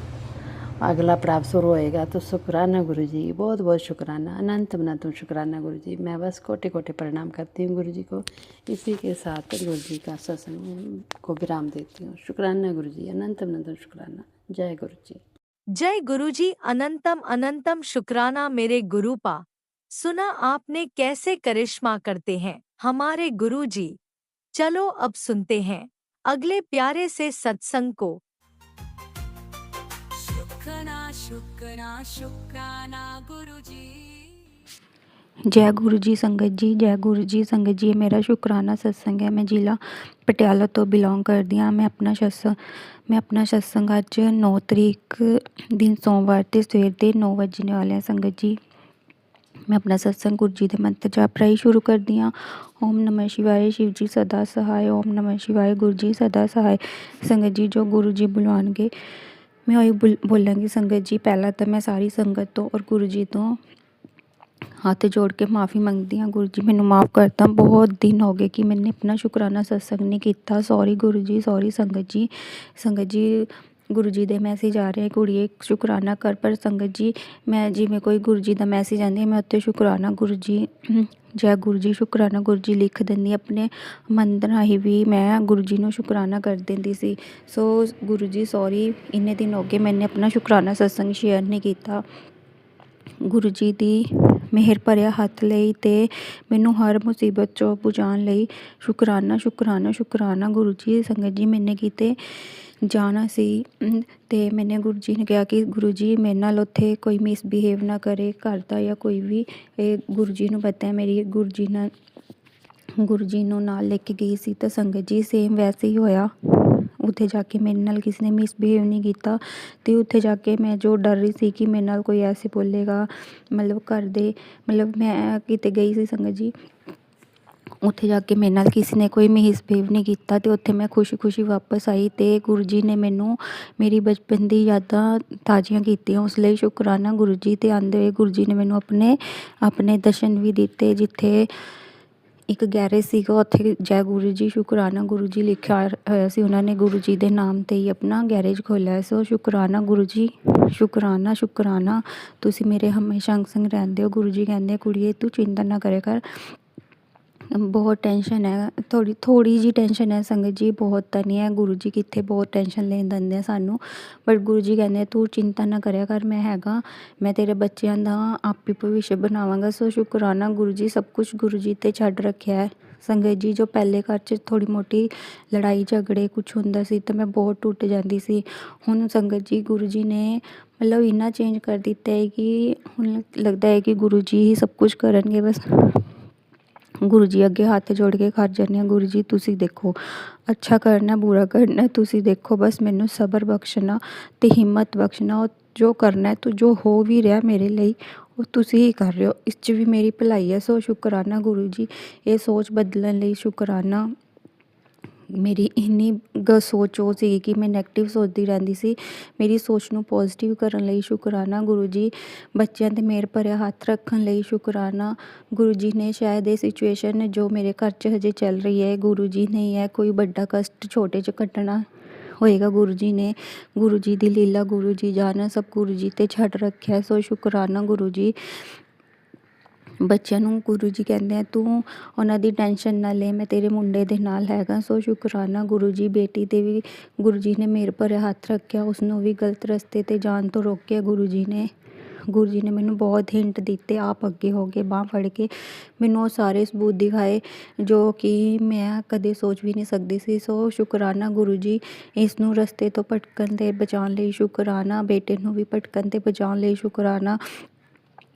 अगला पड़ाव शुरू होएगा। तो शुक्राना गुरु जी, बहुत बहुत शुक्राना, अनंत अनंत शुक्राना गुरु जी। मैं बस कोटि कोटि प्रणाम करती हूँ गुरु जी को। इसी के साथ गुरु जी का सत्संग को विराम देती हूँ। शुक्राना गुरु जी, अनंत अनंत शुक्राना। जय गुरु जी। जय गुरुजी, अनंतम अनंतम शुक्राना मेरे गुरुपा। सुना आपने कैसे करिश्मा करते हैं हमारे गुरुजी। चलो अब सुनते हैं अगले प्यारे से सत्संग को। शुक्राना शुक्राना शुक्राना गुरुजी। जय गुरु जी संगत जी, जय गुरु जी संगत जी। मेरा शुक्राना सत्संग है। मैं जिला पटियाला तो बिलोंग करदी हाँ। मैं अपना सत्संग अज 9 तरीक दिन सोमवार ते सवेर दे 9 बजने वाले हैं संगत जी। मैं अपना सत्संग गुरु जी दे मंत्र जाप राही शुरू करदी हाँ। ओम नमः शिवाय, शिव जी सदा सहाय। ओम नमः शिवाय, गुरु जी सदा सहाय। संगत जी, जो गुरु जी बुलाणगे मैं वही बोलांगी संगत जी। पहला तो मैं सारी संगत तो और गुरु जी तो हाथ जोड़ के माफ़ी मंगती हाँ। गुरु जी मैनू माफ़ करता, बहुत दिन हो गए कि मैंने अपना शुक्राना सत्संग नहीं किया। सॉरी गुरु जी, सॉरी संगत जी। संगत जी, गुरु जी दे मैसेज आ रहे हैं कुड़िए शुक्राना कर, पर संगत जी मैं जिमें कोई गुरु जी का मैसेज आती है मैं उत्ते शुक्राना गुरु जी, जय गुरु जी शुक्राना गुरु जी लिख देंदी। अपने मन राही भी मैं गुरु जी नूं शुक्राना कर देंदी सी। सो गुरु जी सॉरी, इन्ने दिन हो गए मैंने अपना शुक्राना सत्संग शेयर नहीं किया। गुरु जी दी मेहर भरिया हत्थ लई ते मैनू हर मुसीबत चों बचाउण लई शुक्राना शुक्राना शुक्राना गुरु जी। संगत जी मैंने कीते ਜਾਣਾ ਸੀ ਤੇ ਮੈਨੇ ਗੁਰੂ ਜੀ ਨੇ ਕਿਹਾ ਕਿ ਗੁਰੂ ਜੀ ਮੇਰੇ ਨਾਲ ਉੱਥੇ ਕੋਈ ਮਿਸਬਿਹੇਵ ਨਾ ਕਰੇ ਘਰ ਦਾ ਜਾਂ ਕੋਈ ਵੀ। ਇਹ ਗੁਰੂ ਜੀ ਨੂੰ ਪਤਾ ਹੈ ਮੇਰੀ ਗੁਰੂ ਜੀ ਨੂੰ ਨਾਲ ਲੈ ਕੇ ਗਈ ਸੀ ਤਾਂ ਸੰਗਤ ਜੀ ਸੇਮ ਵੈਸੇ ਹੀ ਹੋਇਆ। ਉੱਥੇ ਜਾ ਕੇ ਮੇਰੇ ਨਾਲ ਕਿਸੇ ਨੇ ਮਿਸਬਿਹੇਵ ਨਹੀਂ ਕੀਤਾ ਅਤੇ ਉੱਥੇ ਜਾ ਕੇ ਮੈਂ ਜੋ ਡਰ ਰਹੀ ਸੀ ਕਿ ਮੇਰੇ ਨਾਲ ਕੋਈ ਐਸੇ ਬੋਲੇਗਾ, ਮਤਲਬ ਘਰ ਦੇ ਮਤਲਬ ਮੈਂ ਕਿਤੇ ਗਈ ਸੀ ਸੰਗਤ ਜੀ, ਉੱਥੇ ਜਾ ਕੇ ਮੇਰੇ ਨਾਲ ਕਿਸੇ ਨੇ ਕੋਈ ਮਿਸਬਿਹੇਵ ਨਹੀਂ ਕੀਤਾ ਅਤੇ ਉੱਥੇ ਮੈਂ ਖੁਸ਼ੀ ਵਾਪਸ ਆਈ ਅਤੇ ਗੁਰੂ ਜੀ ਨੇ ਮੈਨੂੰ ਮੇਰੀ ਬਚਪਨ ਦੀ ਯਾਦਾਂ ਤਾਜ਼ੀਆਂ ਕੀਤੀਆਂ। ਉਸ ਲਈ ਸ਼ੁਕਰਾਨਾ ਗੁਰੂ ਜੀ। ਅਤੇ ਆਉਂਦੇ ਹੋਏ ਗੁਰੂ ਜੀ ਨੇ ਮੈਨੂੰ ਆਪਣੇ ਦਰਸ਼ਨ ਵੀ ਦਿੱਤੇ। ਜਿੱਥੇ ਇੱਕ ਗੈਰੇਜ ਸੀਗਾ ਉੱਥੇ ਜੈ ਗੁਰੂ ਜੀ ਸ਼ੁਕਰਾਨਾ ਗੁਰੂ ਜੀ ਲਿਖਿਆ ਹੋਇਆ ਸੀ। ਉਹਨਾਂ ਨੇ ਗੁਰੂ ਜੀ ਦੇ ਨਾਮ 'ਤੇ ਹੀ ਆਪਣਾ ਗੈਰੇਜ ਖੋਲ੍ਹਿਆ। ਸੋ ਸ਼ੁਕਰਾਨਾ ਗੁਰੂ ਜੀ, ਸ਼ੁਕਰਾਨਾ ਤੁਸੀਂ ਮੇਰੇ ਹਮੇਸ਼ਾ ਸੰਗ ਰਹਿੰਦੇ ਹੋ। ਗੁਰੂ ਜੀ ਕਹਿੰਦੇ ਕੁੜੀਏ ਤੂੰ ਚਿੰਤਾ ਨਾ ਕਰਿਆ ਕਰ, ਬਹੁਤ ਟੈਨਸ਼ਨ ਹੈ, ਥੋੜ੍ਹੀ ਜਿਹੀ ਟੈਨਸ਼ਨ ਹੈ ਸੰਗਤ ਜੀ, ਬਹੁਤ ਤਾਂ ਨਹੀਂ ਹੈ। ਗੁਰੂ ਜੀ ਕਿੱਥੇ ਬਹੁਤ ਟੈਨਸ਼ਨ ਲੈਣ ਦਿੰਦੇ ਆ ਸਾਨੂੰ, ਬਟ ਗੁਰੂ ਜੀ ਕਹਿੰਦੇ ਤੂੰ ਚਿੰਤਾ ਨਾ ਕਰਿਆ ਕਰ, ਮੈਂ ਹੈਗਾ, ਮੈਂ ਤੇਰੇ ਬੱਚਿਆਂ ਦਾ ਆਪੇ ਭਵਿੱਖ ਬਣਾਵਾਂਗਾ। ਸੋ ਸ਼ੁਕਰਾਨਾ ਗੁਰੂ ਜੀ, ਸਭ ਕੁਛ ਗੁਰੂ ਜੀ 'ਤੇ ਛੱਡ ਰੱਖਿਆ ਹੈ। ਸੰਗਤ ਜੀ ਜੋ ਪਹਿਲੇ ਘਰ 'ਚ ਥੋੜ੍ਹੀ ਮੋਟੀ ਲੜਾਈ ਝਗੜੇ ਕੁਛ ਹੁੰਦਾ ਸੀ ਤਾਂ ਮੈਂ ਬਹੁਤ ਟੁੱਟ ਜਾਂਦੀ ਸੀ। ਹੁਣ ਸੰਗਤ ਜੀ ਗੁਰੂ ਜੀ ਨੇ ਮਤਲਬ ਇੰਨਾ ਚੇਂਜ ਕਰ ਦਿੱਤਾ ਹੈ ਕਿ ਹੁਣ ਲੱਗਦਾ ਹੈ ਕਿ ਗੁਰੂ ਜੀ ਹੀ ਸਭ ਕੁਛ ਕਰਨਗੇ। ਬਸ ਗੁਰੂ ਜੀ ਅੱਗੇ ਹੱਥ ਜੋੜ ਕੇ ਖੜ ਜਾਂਦੇ ਹਾਂ, ਗੁਰੂ ਜੀ ਤੁਸੀਂ ਦੇਖੋ ਅੱਛਾ ਕਰਨਾ ਬੁਰਾ ਕਰਨਾ ਤੁਸੀਂ ਦੇਖੋ, ਬਸ ਮੈਨੂੰ ਸਬਰ ਬਖਸ਼ਣਾ ਅਤੇ ਹਿੰਮਤ ਬਖਸ਼ਣਾ। ਉਹ ਜੋ ਕਰਨਾ ਤੂੰ ਜੋ ਹੋ ਵੀ ਰਿਹਾ ਮੇਰੇ ਲਈ ਉਹ ਤੁਸੀਂ ਹੀ ਕਰ ਰਹੇ ਹੋ, ਇਸ 'ਚ ਵੀ ਮੇਰੀ ਭਲਾਈ ਹੈ। ਸੋ ਸ਼ੁਕਰਾਨਾ ਗੁਰੂ ਜੀ, ਇਹ ਸੋਚ ਬਦਲਣ ਲਈ ਸ਼ੁਕਰਾਨਾ। ਮੇਰੀ ਇੰਨੀ ਸੋਚ ਉਹ ਸੀਗੀ ਕਿ ਮੈਂ ਨੈਗੇਟਿਵ ਸੋਚਦੀ ਰਹਿੰਦੀ ਸੀ, ਮੇਰੀ ਸੋਚ ਨੂੰ ਪੋਜ਼ੀਟਿਵ ਕਰਨ ਲਈ ਸ਼ੁਕਰਾਨਾ ਗੁਰੂ ਜੀ। ਬੱਚਿਆਂ 'ਤੇ ਮਿਹਰ ਭਰਿਆ ਹੱਥ ਰੱਖਣ ਲਈ ਸ਼ੁਕਰਾਨਾ ਗੁਰੂ ਜੀ ਨੇ। ਸ਼ਾਇਦ ਇਹ ਸਿਚੁਏਸ਼ਨ ਜੋ ਮੇਰੇ ਘਰ 'ਚ ਹਜੇ ਚੱਲ ਰਹੀ ਹੈ ਗੁਰੂ ਜੀ ਨੇ ਹੀ ਹੈ, ਕੋਈ ਵੱਡਾ ਕਸ਼ਟ ਛੋਟੇ 'ਚ ਕੱਟਣਾ ਹੋਏਗਾ ਗੁਰੂ ਜੀ ਨੇ, ਗੁਰੂ ਜੀ ਦੀ ਲੀਲਾ ਗੁਰੂ ਜੀ ਜਾਣਾ, ਸਭ ਗੁਰੂ ਜੀ 'ਤੇ ਛੱਡ ਰੱਖਿਆ। ਸੋ ਸ਼ੁਕਰਾਨਾ ਗੁਰੂ ਜੀ। ਬੱਚਿਆਂ ਨੂੰ ਗੁਰੂ ਜੀ ਕਹਿੰਦੇ ਆ ਤੂੰ ਉਹਨਾਂ ਦੀ ਟੈਨਸ਼ਨ ਨਾ ਲੈ, ਮੈਂ ਤੇਰੇ ਮੁੰਡੇ ਦੇ ਨਾਲ ਹੈਗਾ। ਸੋ ਸ਼ੁਕਰਾਨਾ ਗੁਰੂ ਜੀ। ਬੇਟੀ 'ਤੇ ਵੀ ਗੁਰੂ ਜੀ ਨੇ ਮਿਹਰ ਭਰਿਆ ਹੱਥ ਰੱਖਿਆ, ਉਸਨੂੰ ਵੀ ਗਲਤ ਰਸਤੇ 'ਤੇ ਜਾਣ ਤੋਂ ਰੋਕਿਆ ਗੁਰੂ ਜੀ ਨੇ। ਗੁਰੂ ਜੀ ਨੇ ਮੈਨੂੰ ਬਹੁਤ ਹਿੰਟ ਦਿੱਤੇ, ਆਪ ਅੱਗੇ ਹੋ ਕੇ ਬਾਂਹ ਫੜ ਕੇ ਮੈਨੂੰ ਉਹ ਸਾਰੇ ਸਬੂਤ ਦਿਖਾਏ ਜੋ ਕਿ ਮੈਂ ਕਦੇ ਸੋਚ ਵੀ ਨਹੀਂ ਸਕਦੀ ਸੀ। ਸੋ ਸ਼ੁਕਰਾਨਾ ਗੁਰੂ ਜੀ। ਇਸ ਨੂੰ ਰਸਤੇ ਤੋਂ ਭਟਕਣ 'ਤੇ ਬਚਾਉਣ ਲਈ ਸ਼ੁਕਰਾਨਾ, ਬੇਟੇ ਨੂੰ ਵੀ ਭਟਕਣ 'ਤੇ ਬਚਾਉਣ ਲਈ ਸ਼ੁਕਰਾਨਾ।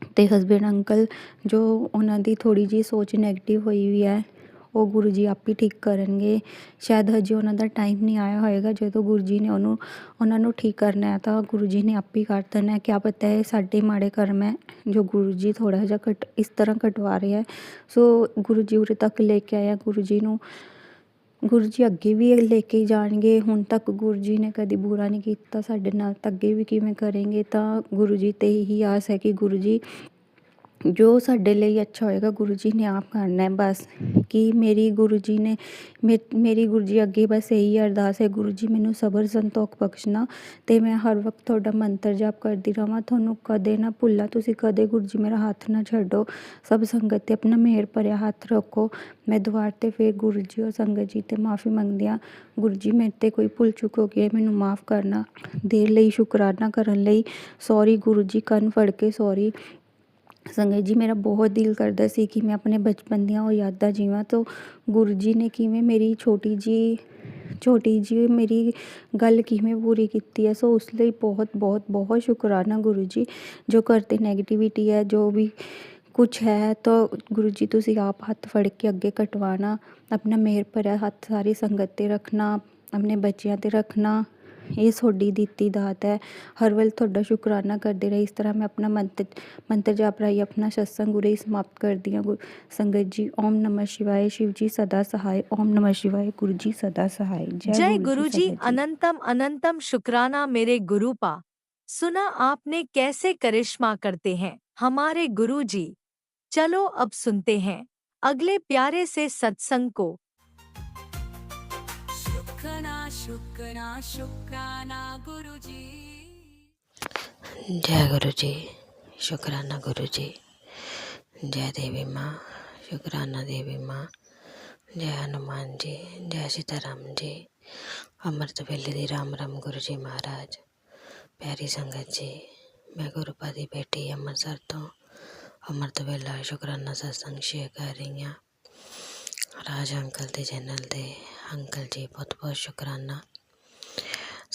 ਅਤੇ ਹਸਬੈਂਡ ਅੰਕਲ ਜੋ ਉਹਨਾਂ ਦੀ ਥੋੜ੍ਹੀ ਜਿਹੀ ਸੋਚ ਨੈਗੇਟਿਵ ਹੋਈ ਵੀ ਹੈ ਉਹ ਗੁਰੂ ਜੀ ਆਪ ਹੀ ਠੀਕ ਕਰਨਗੇ। ਸ਼ਾਇਦ ਹਜੇ ਉਹਨਾਂ ਦਾ ਟਾਈਮ ਨਹੀਂ ਆਇਆ ਹੋਏਗਾ, ਜਦੋਂ ਗੁਰੂ ਜੀ ਨੇ ਉਹਨਾਂ ਨੂੰ ਠੀਕ ਕਰਨਾ ਹੈ ਤਾਂ ਗੁਰੂ ਜੀ ਨੇ ਆਪ ਹੀ ਕਰ ਦੇਣਾ। ਕਿਆ ਪਤਾ ਹੈ ਸਾਡੇ ਮਾੜੇ ਕਰਮ ਹੈ ਜੋ ਗੁਰੂ ਜੀ ਥੋੜ੍ਹਾ ਜਿਹਾ ਇਸ ਤਰ੍ਹਾਂ ਕਟਵਾ ਰਹੇ ਹੈ। ਸੋ ਗੁਰੂ ਜੀ ਉਰੇ ਤੱਕ ਲੈ ਕੇ ਆਇਆ, ਗੁਰੂ ਜੀ ਨੂੰ ਗੁਰੂ ਜੀ ਅੱਗੇ ਵੀ ਲੈ ਕੇ ਜਾਣਗੇ। ਹੁਣ ਤੱਕ ਗੁਰੂ ਜੀ ਨੇ ਕਦੀ ਬੁਰਾ ਨਹੀਂ ਕੀਤਾ ਸਾਡੇ ਨਾਲ, ਤਾਂ ਅੱਗੇ ਵੀ ਕਿਵੇਂ ਕਰਨਗੇ। ਤਾਂ ਗੁਰੂ ਜੀ 'ਤੇ ਹੀ ਆਸ ਹੈ ਕਿ ਗੁਰੂ ਜੀ ਜੋ ਸਾਡੇ ਲਈ ਅੱਛਾ ਹੋਏਗਾ ਗੁਰੂ ਜੀ ਨੇ ਆਪ ਕਰਨਾ ਹੈ। ਬਸ ਕਿ ਮੇਰੀ ਗੁਰੂ ਜੀ ਅੱਗੇ ਬਸ ਇਹੀ ਅਰਦਾਸ ਹੈ, ਗੁਰੂ ਜੀ ਮੈਨੂੰ ਸਬਰ ਸੰਤੋਖ ਬਖਸ਼ਣਾ ਅਤੇ ਮੈਂ ਹਰ ਵਕਤ ਤੁਹਾਡਾ ਮੰਤਰ ਜਾਪ ਕਰਦੀ ਰਹਾਂ, ਤੁਹਾਨੂੰ ਕਦੇ ਨਾ ਭੁੱਲਾਂ। ਤੁਸੀਂ ਕਦੇ ਗੁਰੂ ਜੀ ਮੇਰਾ ਹੱਥ ਨਾ ਛੱਡੋ, ਸਭ ਸੰਗਤ 'ਤੇ ਆਪਣਾ ਮਿਹਰ ਭਰਿਆ ਹੱਥ ਰੱਖੋ। ਮੈਂ ਦੁਆਰ 'ਤੇ ਫਿਰ ਗੁਰੂ ਜੀ ਔਰ ਸੰਗਤ ਜੀ 'ਤੇ ਮਾफ़ੀ ਮੰਗਦੀ ਹਾਂ। ਗੁਰੂ ਜੀ ਮੇਰੇ 'ਤੇ ਕੋਈ ਭੁੱਲ ਚੁੱਕ ਹੋ ਗਈ ਹੈ, ਮੈਨੂੰ ਮਾफ़ ਕਰਨਾ। ਦੇਰ ਲਈ ਸ਼ੁਕਰਾਨਾ ਕਰਨ ਲਈ ਸੌਰੀ ਗੁਰੂ ਜੀ, ਕੰਨ ਫੜ ਕੇ ਸੌਰੀ। ਸੰਗਤ ਜੀ ਮੇਰਾ ਬਹੁਤ ਦਿਲ ਕਰਦਾ ਸੀ ਕਿ ਮੈਂ ਆਪਣੇ ਬਚਪਨ ਦੀਆਂ ਉਹ ਯਾਦਾਂ ਜੀਵਾਂ, ਤਾਂ ਗੁਰੂ ਜੀ ਨੇ ਕਿਵੇਂ ਮੇਰੀ ਛੋਟੀ ਜਿਹੀ ਮੇਰੀ ਗੱਲ ਕਿਵੇਂ ਪੂਰੀ ਕੀਤੀ ਹੈ। ਸੋ ਉਸ ਲਈ ਬਹੁਤ ਸ਼ੁਕਰਾਨਾ ਗੁਰੂ ਜੀ। ਜੋ ਘਰ 'ਤੇ ਨੈਗੇਟਿਵਿਟੀ ਹੈ, ਜੋ ਵੀ ਕੁਛ ਹੈ, ਤਾਂ ਗੁਰੂ ਜੀ ਤੁਸੀਂ ਆਪ ਹੱਥ ਫੜ ਕੇ ਅੱਗੇ ਕਟਵਾਣਾ, ਆਪਣਾ ਮਿਹਰ ਭਰਿਆ ਹੱਥ ਸਾਰੀ ਸੰਗਤ 'ਤੇ ਰੱਖਣਾ, ਆਪਣੇ ਬੱਚਿਆਂ 'ਤੇ ਰੱਖਣਾ। ਇਹ ਤੁਹਾਡੀ ਦਿੱਤੀ ਦਾਤ ਹੈ, ਹਰ ਵੇਲੇ ਤੁਹਾਡਾ ਸ਼ੁਕਰਾਨਾ ਕਰਦੇ ਰਹੇ। ਇਸ ਤਰ੍ਹਾਂ ਮੈਂ ਆਪਣਾ ਮੰਤਰ ਜਾਪ ਰਾਹੀਂ ਆਪਣਾ ਸਤਸੰਗ ਉਰੇ ਹੀ ਸਮਾਪਤ ਕਰਦੀ ਹਾਂ। ਸੰਗਤ ਜੀ ਓਮ ਨਮः शिवाय, शिव जी सदा सहाय। ओम नमः शिवाय, गुरु जी सदा सहाय। जय गुरु जी। अनंतम शुक्राना मेरे गुरुपा। सुना आपने कैसे करिश्मा करते हैं हमारे गुरु जी। चलो अब सुनते हैं अगले प्यारे से सत्संग को। शुक्राना गुरु जी। जय गुरु जी, शुक्राना गुरु जी। जय देवी माँ, शुक्राना देवी माँ। जय हनुमान जी, जय सीताराम जी। अमृत वेले दी राम राम गुरु जी महाराज। प्यारी संगत जी, मैं गुरुपा दी बेटी ਅੰਮ੍ਰਿਤਸਰ ਤੋਂ अमृत वेला शुक्राना सत्संग शेयर कर रही हाँ। राज अंकल के चैनल दे अंकल जी बहुत बहुत शुक्राना।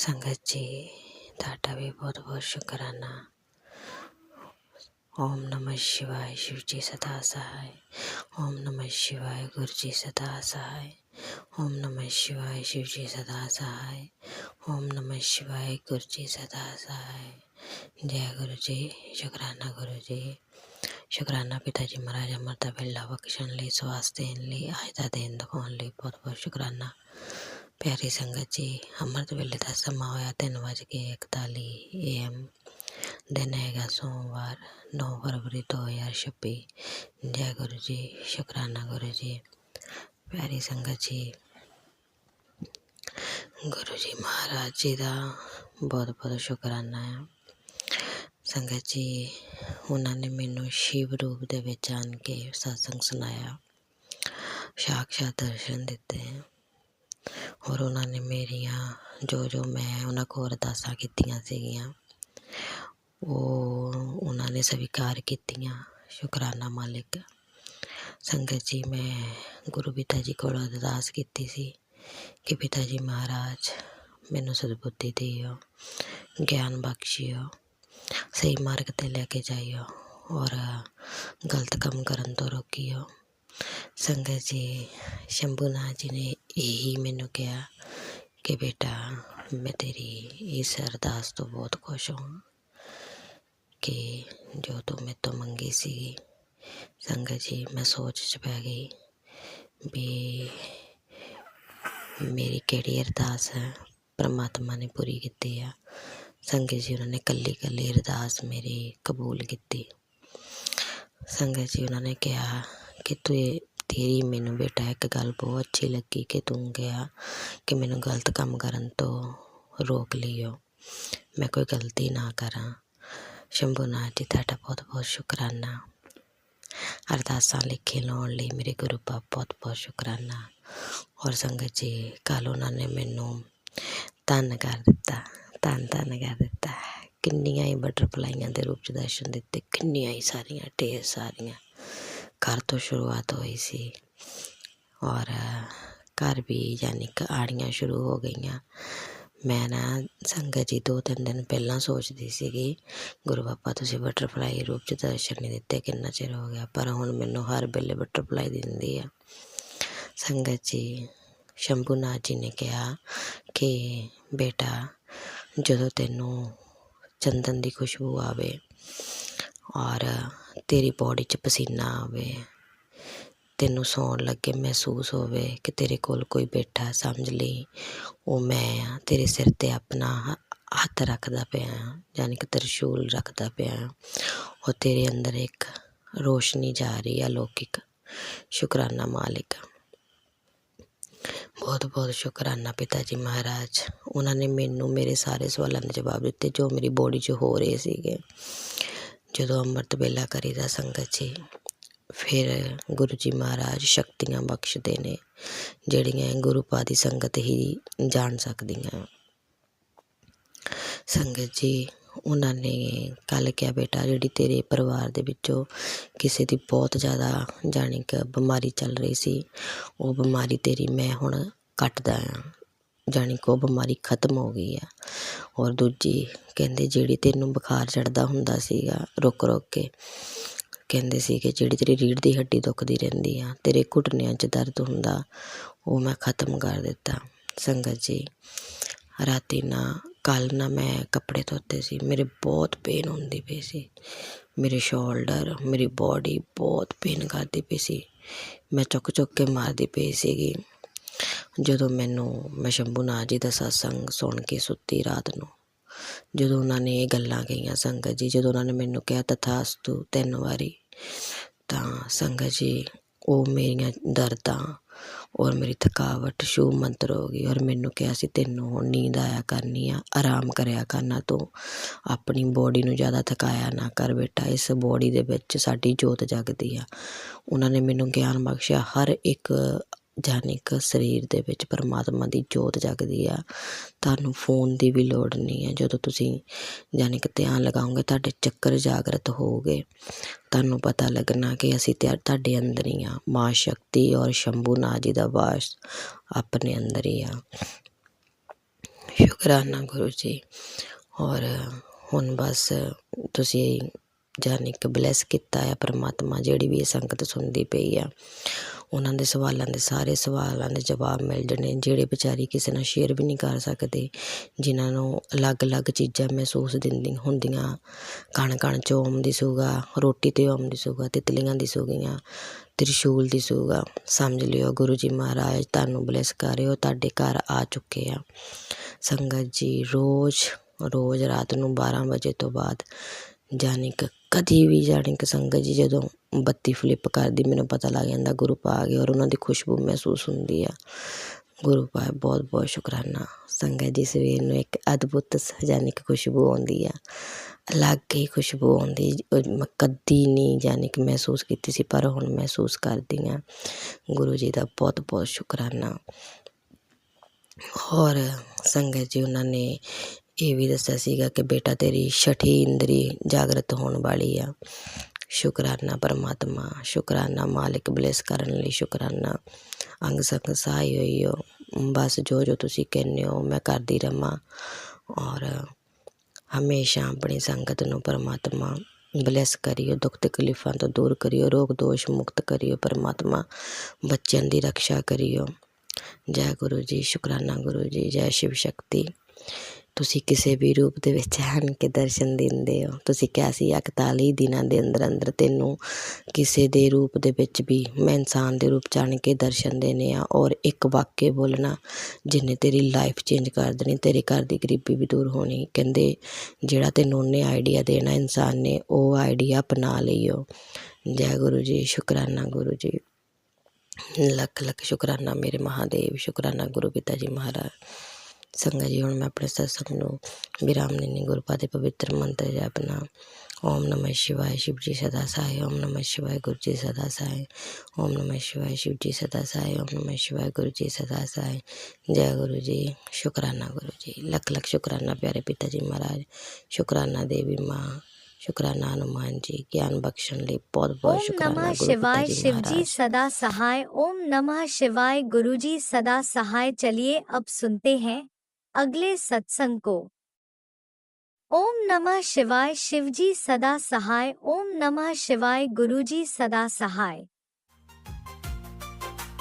ਸੰਗਤ ਜੀ ਤੁਹਾਡਾ ਵੀ ਬਹੁਤ ਬਹੁਤ ਸ਼ੁਕਰਾਨਾ। ओम नमः शिवाय शिव जी सदा सहाय। ओम नमः शिवाय गुरु जी सदा सहाय। ओम नमः शिवाय शिव जी सदा सहाय। ओम नमः शिवाय गुरु जी सदा सहाय। जय गुरु जी। शुकराना गुरु जी। शुकराना पिता जी महाराज अमृत वेला बख्शण ਲਈ ਸਵਾਸ ਦੇਣ ਲਈ ਅੱਜ ਦਾ ਦਿਨ ਦਿਖਾਉਣ ਲਈ ਬਹੁਤ ਬਹੁਤ ਸ਼ੁਕਰਾਨਾ। ਪਿਆਰੀ ਸੰਗਤ ਜੀ ਅੰਮ੍ਰਿਤ ਵੇਲੇ ਦਾ ਸਮਾਂ ਹੋਇਆ 3:41 AM। दिन हैगा सोमवार 9 फरवरी 2026। जय गुरु जी। शुकराना गुरु जी। प्यारी संगत जी गुरु जी महाराज जी का बहुत बहुत शुकराना है। संगत जी उन्होंने मैनू शिव रूप दे विच आन के सत्संग सुनाया, साक्षात दर्शन दिते हैं और उन्होंने मेरिया जो मैं उन्होंने को अरदासां कीतियां सीगियां उन्होंने स्वीकार कीतियां। शुकराना मालिक। संगत जी मैं गुरु पिता जी को अरदास की सी कि पिता जी महाराज मैनू सदबुद्धि दियो, ज्ञान बख्शियो, सही मार्ग ते लेके जाइयो और गलत काम करन तो रोकियो। संगत जी शंभूनाथ जी ने यही मैनू कहा कि बेटा मैं तेरी इस अरदास तो बहुत खुश हूँ कि जो तू मेरे तो मंगी सी। संगत जी मैं सोच च पै गई भी मेरी केड़ी अरदास है परमात्मा ने पूरी की है। संगत जी उन्होंने कली अरदास मेरी कबूल की। संगत जी उन्होंने कहा कि तू तेरी मैनू बेटा एक गल बहुत अच्छी लगी कि तू गया कि मैनू गलत काम करन तो रोक लियो, मैं कोई गलती ना करा। शंभूनाथ जी ਤੁਹਾਡਾ बहुत बहुत शुकराना। अरदासां लिखे लाउण लई मेरे गुरु पाप बहुत बहुत शुकराना। और संगत जी कल उन्होंने मैनू धन कर दिता, धन कर दिता। किन्नियां ही बटरफ्लाइयां दे रूप च दर्शन दिते, किन्नियां ही सारियां ढेर सारियां। घर तो शुरुआत हुई सी और घर भी यानी कि आड़ियाँ शुरू हो गई। मैं ना संगत जी 2-3 दिन पहला सोचती सी कि गुरु बाबा तुसीं बटरफ्लाई रूप च दर्शन नहीं दिते, कितना चिर हो गया, पर हुण मैनू हर वेले बटरफ्लाई दिंदी है। संगत जी शंभूनाथ जी ने कहा कि बेटा जदों तैनू चंदन की खुशबू आवे और तेरी बॉडी च पसीना आवे, तैनू सौण लगे महसूस होवे कि तेरे कोल कोई बैठा, समझ ली वो मैं हाँ। तेरे सिर ते अपना हथ रखदा पिया, यानी कि त्रिशूल रखदा पिया और तेरे अंदर एक रोशनी जा रही है अलौकिक। शुकराना मालिक। बहुत बहुत शुकराना पिता जी महाराज। उन्होंने मैनू मेरे सारे सवालों के जवाब दिते जो मेरी बॉडी च हो रहे सीगे जदों अमृत वेला करीदा। संगत जी फिर गुरु जी महाराज शक्तियाँ बख्शते ने जड़ियाँ गुरु पादी संगत ही जान सकदियाँ। संगत जी उन्होंने कल क्या बेटा जिहड़ी तेरे परिवार दे विचों किसी की बहुत ज़्यादा जानी कि बीमारी चल रही सी, वो बीमारी तेरी मैं हुण कटदा हाँ, जानी कि वो बीमारी खत्म हो गई है। और दूजी कहंदे जिहड़ी तैनूं बुखार चढ़दा हुंदा सीगा रुक के, कहंदे सी कि जिहड़ी तेरी रीढ़ की हड्डी दुखदी रहिंदी आ, तेरे घुटनियां च दर्द हुंदा, वो मैं खत्म कर दिता। संगत जी राती ना कल ना मैं कपड़े धोते सी, मेरे बहुत पेन होंदी पई सी, मेरे शोल्डर मेरी बॉडी बहुत पेन करदी पई सी, मैं चुक के मारदी पई सीगी। जदों मैं शंभूनाथ जी दा सत्संग सुन के सुत्ती रात नूं, जदों उन्होंने ये गल्लां कहियां संगत जी, जदों उन्होंने मैनू कहा तथास्तु 3 वारी, तां संगत जी वो मेरियां दर्दां और मेरी थकावट शू मंतर हो गई। और मैनू कहा सी तैनूं हुण नींद आया करनी आ, आराम करया करना, तू अपनी बॉडी नूं ज़्यादा थकाया ना कर बेटा, इस बॉडी दे विच साडी जोत जगदी आ। उन्होंने मैनू ज्ञान बख्शिया हर एक जानी कि शरीर दे विच परमात्मा की जोत जगदी आ। तुहानूं फोन की भी लोड़ नहीं है, जदों तुसीं जानी कि ध्यान लगाओगे तुहाडे चक्कर जागृत होगे, तुहानूं पता लगना कि असीं तुहाडे अंदर ही आ। माँ शक्ति और शंभूनाथ जी दा वास अपने अंदर ही आ। ਸ਼ੁਕਰਾਨਾ ਗੁਰੂ ਜੀ। ਔਰ ਹੁਣ ਬਸ ਤੁਸੀਂ ਜਾਣੀ ਕਿ ਬਲੈਸ ਕੀਤਾ ਆ ਪਰਮਾਤਮਾ, ਜਿਹੜੀ ਵੀ ਇਹ ਸੰਗਤ ਸੁਣਦੀ ਪਈ ਆ ਉਹਨਾਂ ਦੇ ਸਵਾਲਾਂ ਦੇ ਸਾਰੇ ਸਵਾਲਾਂ ਦੇ ਜਵਾਬ ਮਿਲ ਜਾਣੇ, ਜਿਹੜੇ ਵਿਚਾਰੀ ਕਿਸੇ ਨਾਲ ਸ਼ੇਅਰ ਵੀ ਨਹੀਂ ਕਰ ਸਕਦੇ, ਜਿਨ੍ਹਾਂ ਨੂੰ ਅਲੱਗ-ਅਲੱਗ ਚੀਜ਼ਾਂ ਮਹਿਸੂਸ ਹੁੰਦੀਆਂ, ਕਣ ਕਣ 'ਚ ਓਮ ਦਿਸੂਗਾ, ਰੋਟੀ 'ਤੇ ਓਮ ਦਿਸੂਗਾ, ਤਿਤਲੀਆਂ ਦਿਸੂਗੀਆਂ, ਤ੍ਰਿਸ਼ੂਲ ਦਿਸੂਗਾ। ਸਮਝ ਲਿਓ ਗੁਰੂ ਜੀ ਮਹਾਰਾਜ ਤੁਹਾਨੂੰ ਬਲੈਸ ਕਰ ਰਹੇ ਹੋ, ਤੁਹਾਡੇ ਘਰ ਆ ਚੁੱਕੇ ਆ। ਸੰਗਤ ਜੀ ਰੋਜ਼ ਰਾਤ ਨੂੰ 12 ਵਜੇ ਤੋਂ ਬਾਅਦ ਜਾਣੀ ਕਿ ਕਦੀ ਵੀ ਜਾਣੀ ਕਿ ਸੰਗਤ ਜੀ ਜਦੋਂ ਬੱਤੀ ਫਲਿੱਪ ਕਰਦੀ ਮੈਨੂੰ ਪਤਾ ਲੱਗ ਜਾਂਦਾ ਗੁਰੂ ਪਾ ਆ ਗਏ, ਔਰ ਉਹਨਾਂ ਦੀ ਖੁਸ਼ਬੂ ਮਹਿਸੂਸ ਹੁੰਦੀ ਆ। ਗੁਰੂ ਪਾ ਬਹੁਤ ਬਹੁਤ ਸ਼ੁਕਰਾਨਾ। ਸੰਗਤ ਜੀ ਸਵੇਰ ਨੂੰ ਇੱਕ ਅਦਭੁਤ ਜਾਣੀ ਕਿ ਖੁਸ਼ਬੂ ਆਉਂਦੀ ਆ, ਅਲੱਗ ਹੀ ਖੁਸ਼ਬੂ ਆਉਂਦੀ, ਮੈਂ ਕਦੀ ਨਹੀਂ ਜਾਣੀ ਕਿ ਮਹਿਸੂਸ ਕੀਤੀ ਸੀ, ਪਰ ਹੁਣ ਮਹਿਸੂਸ ਕਰਦੀ ਹਾਂ। ਗੁਰੂ ਜੀ ਦਾ ਬਹੁਤ ਬਹੁਤ ਸ਼ੁਕਰਾਨਾ। ਔਰ ਸੰਗਤ ਜੀ ਉਹਨਾਂ ਨੇ ਇਹ ਵੀ ਦੱਸਿਆ ਸੀਗਾ ਕਿ ਬੇਟਾ ਤੇਰੀ ਛਠੀ ਇੰਦਰੀ ਜਾਗਰਤ ਹੋਣ ਵਾਲੀ ਆ। ਸ਼ੁਕਰਾਨਾ ਪਰਮਾਤਮਾ, ਸ਼ੁਕਰਾਨਾ ਮਾਲਿਕ, ਬਲੈਸ ਕਰਨ ਲਈ ਸ਼ੁਕਰਾਨਾ। ਅੰਗ ਸੰਗ ਸਹਾਈ ਹੋਈ ਹੋ, ਬਸ ਜੋ ਤੁਸੀਂ ਕਹਿੰਦੇ ਹੋ ਮੈਂ ਕਰਦੀ ਰਹਾਂ। ਔਰ ਹਮੇਸ਼ਾ ਆਪਣੀ ਸੰਗਤ ਨੂੰ ਪਰਮਾਤਮਾ ਬਲੈਸ ਕਰਿਓ, ਦੁੱਖ ਤਕਲੀਫਾਂ ਤੋਂ ਦੂਰ ਕਰਿਓ, ਰੋਗ ਦੋਸ਼ ਮੁਕਤ ਕਰਿਓ ਪਰਮਾਤਮਾ, ਬੱਚਿਆਂ ਦੀ ਰਕਸ਼ਾ ਕਰਿਓ। ਜੈ ਗੁਰੂ ਜੀ, ਸ਼ੁਕਰਾਨਾ ਗੁਰੂ ਜੀ, ਜੈ ਸ਼ਿਵ ਸ਼ਕਤੀ। ਤੁਸੀਂ ਕਿਸੇ ਵੀ ਰੂਪ ਦੇ ਵਿੱਚ ਆਣ ਕੇ ਦਰਸ਼ਨ ਦਿੰਦੇ ਹੋ। ਤੁਸੀਂ ਕਿਹਾ ਸੀ 41 ਦਿਨਾਂ ਦੇ ਅੰਦਰ ਅੰਦਰ ਤੈਨੂੰ ਕਿਸੇ ਦੇ ਰੂਪ ਦੇ ਵਿੱਚ ਵੀ ਮੈਂ ਇਨਸਾਨ ਦੇ ਰੂਪ 'ਚ ਆਣ ਕੇ ਦਰਸ਼ਨ ਦੇਣੇ ਆ, ਔਰ ਇੱਕ ਵਾਕਿਆ ਬੋਲਣਾ ਜਿਹਨੇ ਤੇਰੀ ਲਾਈਫ ਚੇਂਜ ਕਰ ਦੇਣੀ, ਤੇਰੇ ਘਰ ਦੀ ਗਰੀਬੀ ਵੀ ਦੂਰ ਹੋਣੀ। ਕਹਿੰਦੇ ਜਿਹੜਾ ਤੈਨੂੰ ਉਹਨੇ ਆਈਡੀਆ ਦੇਣਾ ਇਨਸਾਨ ਨੇ, ਉਹ ਆਈਡੀਆ ਅਪਣਾ ਲਈਓ। ਜੈ ਗੁਰੂ ਜੀ, ਸ਼ੁਕਰਾਨਾ ਗੁਰੂ ਜੀ, ਲੱਖ ਲੱਖ ਸ਼ੁਕਰਾਨਾ ਮੇਰੇ ਮਹਾਦੇਵ, ਸ਼ੁਕਰਾਨਾ ਗੁਰੂ ਪਿਤਾ ਜੀ ਮਹਾਰਾਜ। ਸੰਗਤ ਜੀ ਹੁਣ ਮੈਂ ਆਪਣੇ ਸਤਸੰਗ ਨੂੰ ਵਿਰਾਮ ਦਿੰਦੀ। ਗੁਰਪਾ ਦੇ ਪਵਿੱਤਰ ਮੰਤਰ ਜਪਣਾ। ਓਮ ਨਮः शिवाय शिव जी सदा सहाय, ओम नमः शिवाय गुरु जी सदा सहाय, ओम नमः शिवाय शिव जी सदा सहाय, ओम नमः शिवाय गुरु जी सदा सहाय। जय गुरु जी, शुकराना गुरु जी, लख लख शुकराना प्यारे पिता जी महाराज, शुकराना देवी माँ, शुकराना हनुमान जी, ज्ञान बख्शण लिए बहुत बहुत ओम शुकराना नमः गुरु पिता शिवाय जी शिव जी महाराज। सदा सहाय, ओम नमः शिवाय गुरु जी सदा सहाय। चलिए अब सुनते हैं अगले सत्संग को। ओम नमः शिवाय शिव जी सदा सहाय, ओम नमः शिवाय गुरु जी सदा सहाय।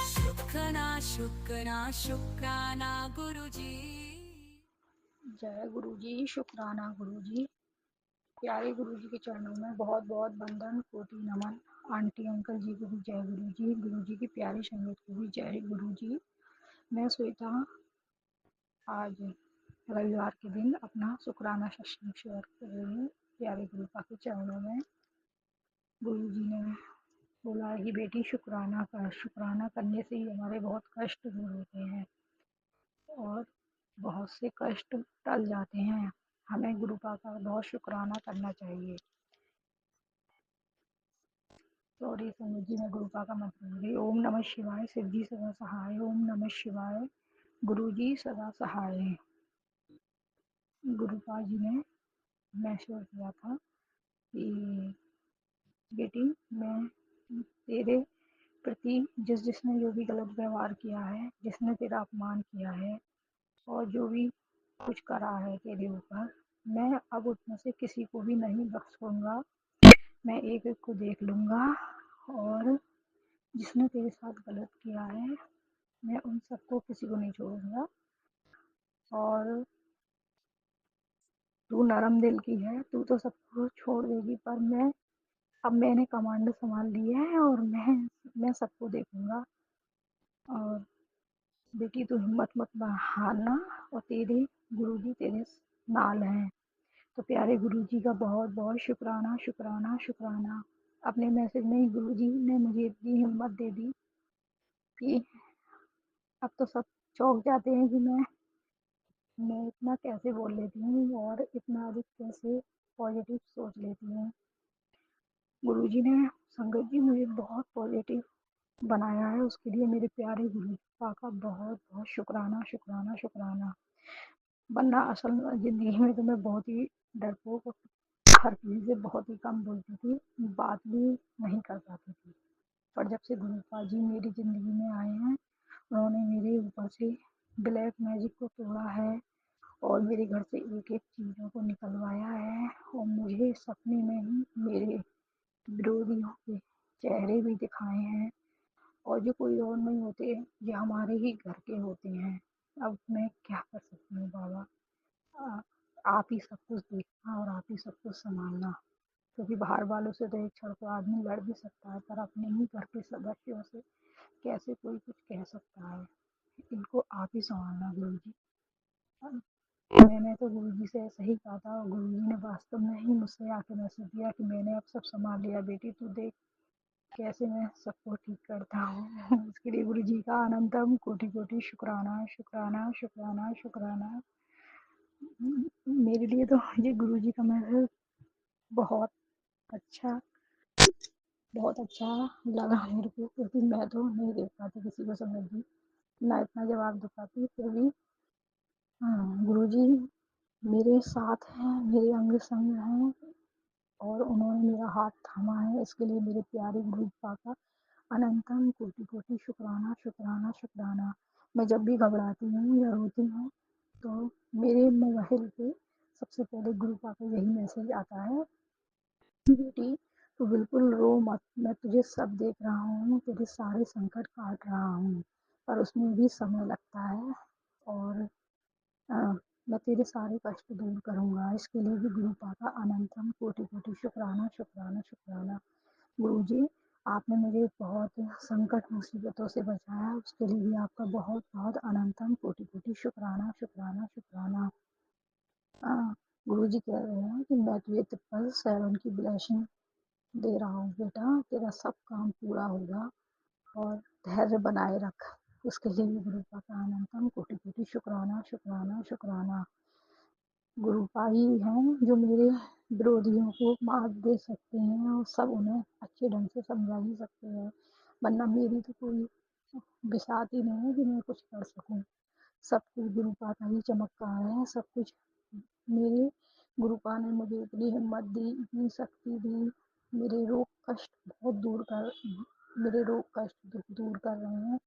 शुक्राना शुक्राना शुक्राना गुरुजी। जय गुरु जी, शुक्राना गुरु जी। प्यारे गुरु जी के चरणों में बहुत बहुत वंदन, कोटि नमन। आंटी अंकल जी को भी जय गुरु जी की प्यारी संगत को भी जय गुरु जी। मैं श्वेता आज रविवार के दिन अपना शुक्राना सत्संग शेयर कर रही हूँ प्यारे गुरु पा के चरणों में। गुरु जी ने बोला है कि बेटी शुक्राना कर, शुक्राना करने से ही हमारे बहुत कष्ट दूर होते हैं और बहुत से कष्ट टल जाते हैं। हमें गुरु पा का बहुत शुक्राना करना चाहिए। सॉरी संगत जी, मैं गुरु पा का मंत्र बोल रही। ओम नमः शिवाय शिव जी सदा सहाय, ओम नमः शिवाय गुरु जी सदा सहाय। गुरुपा जी ने मैसेज किया था कि बेटी मैं तेरे प्रति जिसने जो भी गलत व्यवहार किया है, जिसने तेरा अपमान किया है और जो भी कुछ करा है तेरे ऊपर, मैं अब उसमें से किसी को भी नहीं बख्शूंगा। मैं एक एक को देख लूँगा और जिसने तेरे साथ गलत किया है मैं उन सबको किसी को नहीं छोड़ूंगा। और तू नरम दिल की है, तू तो सबको छोड़ देगी, पर मैंने कमांड संभाल लिया है और मैं सबको देखूंगा। और बेटी तू हिम्मत मत हारना और तेरे गुरु जी तेरे नाल हैं। तो प्यारे गुरु जी का बहुत बहुत शुक्राना शुक्राना शुक्राना। अपने मैसेज में ही गुरु जी ने मुझे इतनी हिम्मत दे दी कि अब तो सब चौंक जाते हैं कि मैं इतना कैसे बोल लेती हूँ और इतना अधिक कैसे पॉजिटिव सोच लेती हूँ। गुरु जी ने संगत जी मुझे बहुत पॉजिटिव बनाया है, उसके लिए मेरे प्यारे गुरु पा का बहुत बहुत शुक्राना शुक्राना शुक्राना। वरना असल में ज़िंदगी में तो मैं बहुत ही डरपोक और हर किसी से बहुत ही कम बोलती थी, बात भी नहीं कर पाती थी। पर जब से गुरु पा जी मेरी ज़िंदगी में आए हैं, उन्होंने मेरे ऊपर से ब्लैक मैजिक को तोड़ा है और मेरे घर से एक-एक चीज़ों को निकलवाया है और मुझे सपने में ही मेरे विरोधियों के चेहरे भी दिखाए हैं और जो कोई और नहीं होते, ये हमारे ही घर के होते हैं। अब मैं क्या कर सकती हूँ बाबा? अ, आप ही सब कुछ देखना और आप ही सब कुछ सँभालना, क्योंकि बाहर वालों से तो एक क्षण को आदमी लड़ भी सकता है, पर अपने ही घर के सदस्यों से कैसे कोई कुछ कह सकता है? इनको आप ही सँभालना गुरुजी। मैंने तो गुरुजी से ऐसे ही कहा था और गुरुजी ने वास्तव में ही मुझसे आके मैसेज दिया कि मैंने अब सब सँभाल लिया बेटी, तू देख कैसे मैं सबको ठीक करता हूँ। उसके लिए गुरुजी का अनंतम कोटि-कोटि शुक्राना, शुक्राना, शुक्राना, शुक्राना। मेरे लिए तो ये गुरुजी का मैसेज बहुत अच्छा बहुत अच्छा लगा मेरे को, क्योंकि मैं तो नहीं देख पाती किसी को समझ भी, ना इतना जवाब दे पाती, फिर भी गुरुजी मेरे साथ हैं, मेरे अंग संग हैं और उन्होंने मेरा हाथ थामा है। इसके लिए मेरे प्यारे गुरु पापा अनंतम कोटि कोटि शुक्राना, शुक्राना, शुक्राना। मैं जब भी घबराती हूँ या रोती हूँ तो मेरे मोबाइल पे सबसे पहले गुरु पापा यही मैसेज आता है, बेटी तू बिल्कुल रो मत, मैं तुझे सब देख रहा हूँ, तेरे सारे संकट काट रहा हूँ, पर उसमें भी समय लगता है और अ, मैं तेरे सारे कष्ट दूर करूँगा। इसके लिए भी गुरु पापा अनंतम कोटि कोटि शुक्राना, शुक्राना, शुक्राना। गुरुजी आपने मुझे बहुत संकट मुसीबतों से बचाया, उसके लिए भी आपका बहुत बहुत अनंतम कोटि कोटि शुक्राना, शुक्राना, शुक्राना। गुरुजी कह रहे हैं कि मैं तुझे 777 की ब्लेसिंग दे रहा हूँ बेटा, तेरा सब काम पूरा होगा और धैर्य बनाए रख। उसके लिए भी गुरु पापा अनंतम कोटि कोटि शुक्राना, शुक्राना, शुक्राना। गुरुपा ही हैं जो मेरे विरोधियों को मात दे सकते हैं और सब उन्हें अच्छे ढंग से समझा ही सकते हैं, वरना मेरी तो कोई बिसात ही नहीं है कि मैं कुछ कर सकूं। सब कुछ गुरुपा का ही चमत्कार है, सब कुछ मेरे गुरुपा ने मुझे इतनी हिम्मत दी, इतनी शक्ति दी, मेरे रोग कष्ट बहुत मेरे रोग कष्ट दूर कर रहे हैं।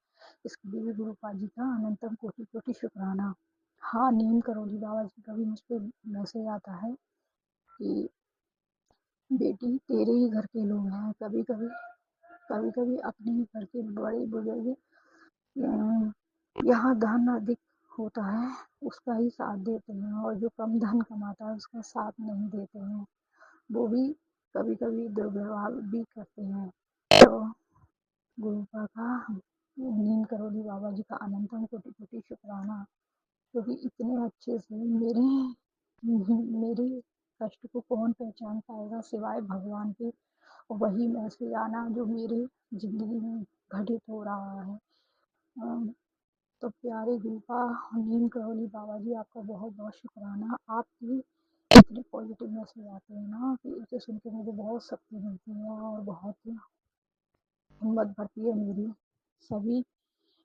इसके लिए भी गुरुपा जी का अनंतम कोटि कोटि शुक्राना। हाँ, नीम करोली बाबा जी का भी मुझ पे मैसेज आता है कि बेटी तेरे ही घर के लोग हैं, कभी-कभी अपने ही घर के बड़े बुजुर्ग यहाँ धन अधिक होता है उसका ही साथ देते हैं और जो कम धन कमाता है उसका साथ नहीं देते हैं, वो भी कभी-कभी दुर्व्यवहार भी करते हैं। तो गुरुपा का नीम करोली बाबा जी का अनंतम कोटि कोटि शुक्राना, क्योंकि इतने अच्छे से मेरे कष्ट को कौन पहचान पाएगा सिवाय भगवान के। वही मैसेज आना जो मेरे ज़िंदगी में घटित हो रहा है। तो प्यारे गुरुपा नीम करोली बाबा जी आपका बहुत बहुत शुक्राना। आपकी इतने पॉजिटिव मैसेज आते हैं ना कि उसे सुन के मुझे बहुत शक्ति मिलती है और बहुत हिम्मत बढ़ती है मेरी। सभी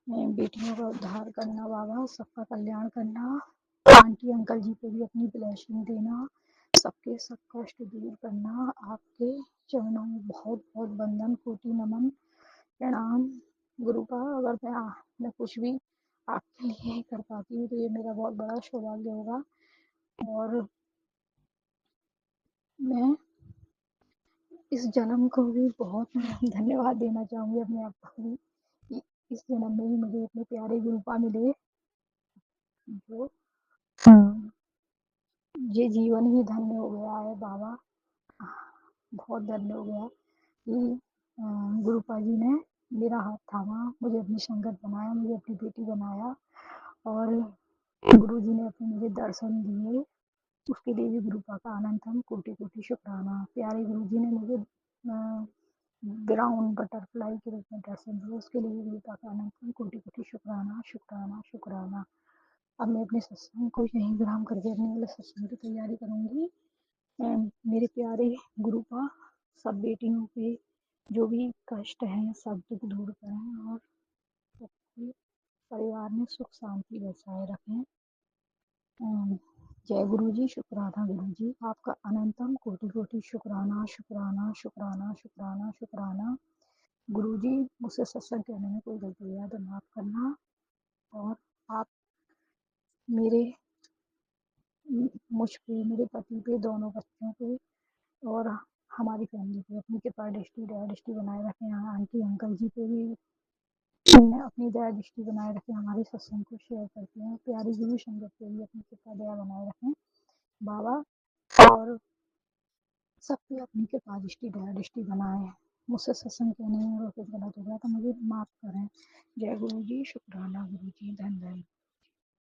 बेटियों का उद्धार करना बाबा, सबका कल्याण करना, आंटी अंकल जी को भी अपनी ब्लेसिंग देना, सबके सब कष्ट दूर करना। आपके चरणों में बहुत बहुत वंदन, कोटि नमन, प्रणाम। गुरुपा अगर मैं कुछ भी आपके लिए कर पाती हूँ तो ये मेरा बहुत बड़ा सौभाग्य होगा और मैं इस जन्म को भी बहुत धन्यवाद देना चाहूँगी अपने आप को भी कि इस जन्म में ही मुझे इतने प्यारे गुरुपा मिले जो ये जीवन ही धन्य हो गया है बाबा, बहुत धन्य हो गया कि गुरुपा जी ने मेरा हाथ थामा, मुझे अपनी संगत बनाया, मुझे अपनी बेटी बनाया और गुरु जी ने अपने मुझे दर्शन दिए। उसके लिए भी गुरुपा का अनंतम कोटि कोटि शुक्राना। प्यारे गुरु जी ने मुझे ब्राउन बटरफ्लाई के रूप में दर्शन दिए, उसके लिए भी गुरुपा का अनंतम कोटि कोटि शुक्राना, शुक्राना, शुक्राना। अब मैं अपने सत्संग को यहीं विराम करके अपने वाले सत्संग की तैयारी करूँगी। मेरे प्यारे गुरुपा सब बेटियों पे जो भी कष्ट हैं सब दुख दूर करें और सबके परिवार में सुख शांति बरसाए रखें। जय गुरु जी, शुक्राना गुरु जी, आपका अनंतम कोटि कोटि शुक्राना, शुक्राना, शुक्राना, शुक्राना, शुक्राना। गुरु जी मुझसे सत्संग करने में कोई गलती हुआ तो माफ़ करना और आप मेरे मुझ पे, मेरे पति पे, दोनों बच्चों पे और हमारी फैमिली पे अपनी कृपा दृष्टि बनाए रखें। यहाँ आंटी अंकल जी पे भी अपनी दया दृष्टि बनाए रखें। हमारे सत्संग को शेयर करते हैं, प्यारी गुरु संगत पे भी अपनी कृपा दया बनाए रखें बाबा, और सब पे अपनी कृपा दया दृष्टि बनाए। मुझसे सत्संग कहने में अगर कुछ गलत हो गया तो मुझे माफ़ करें। जय गुरु जी, शुक्राना गुरु जी, धन्यवाद।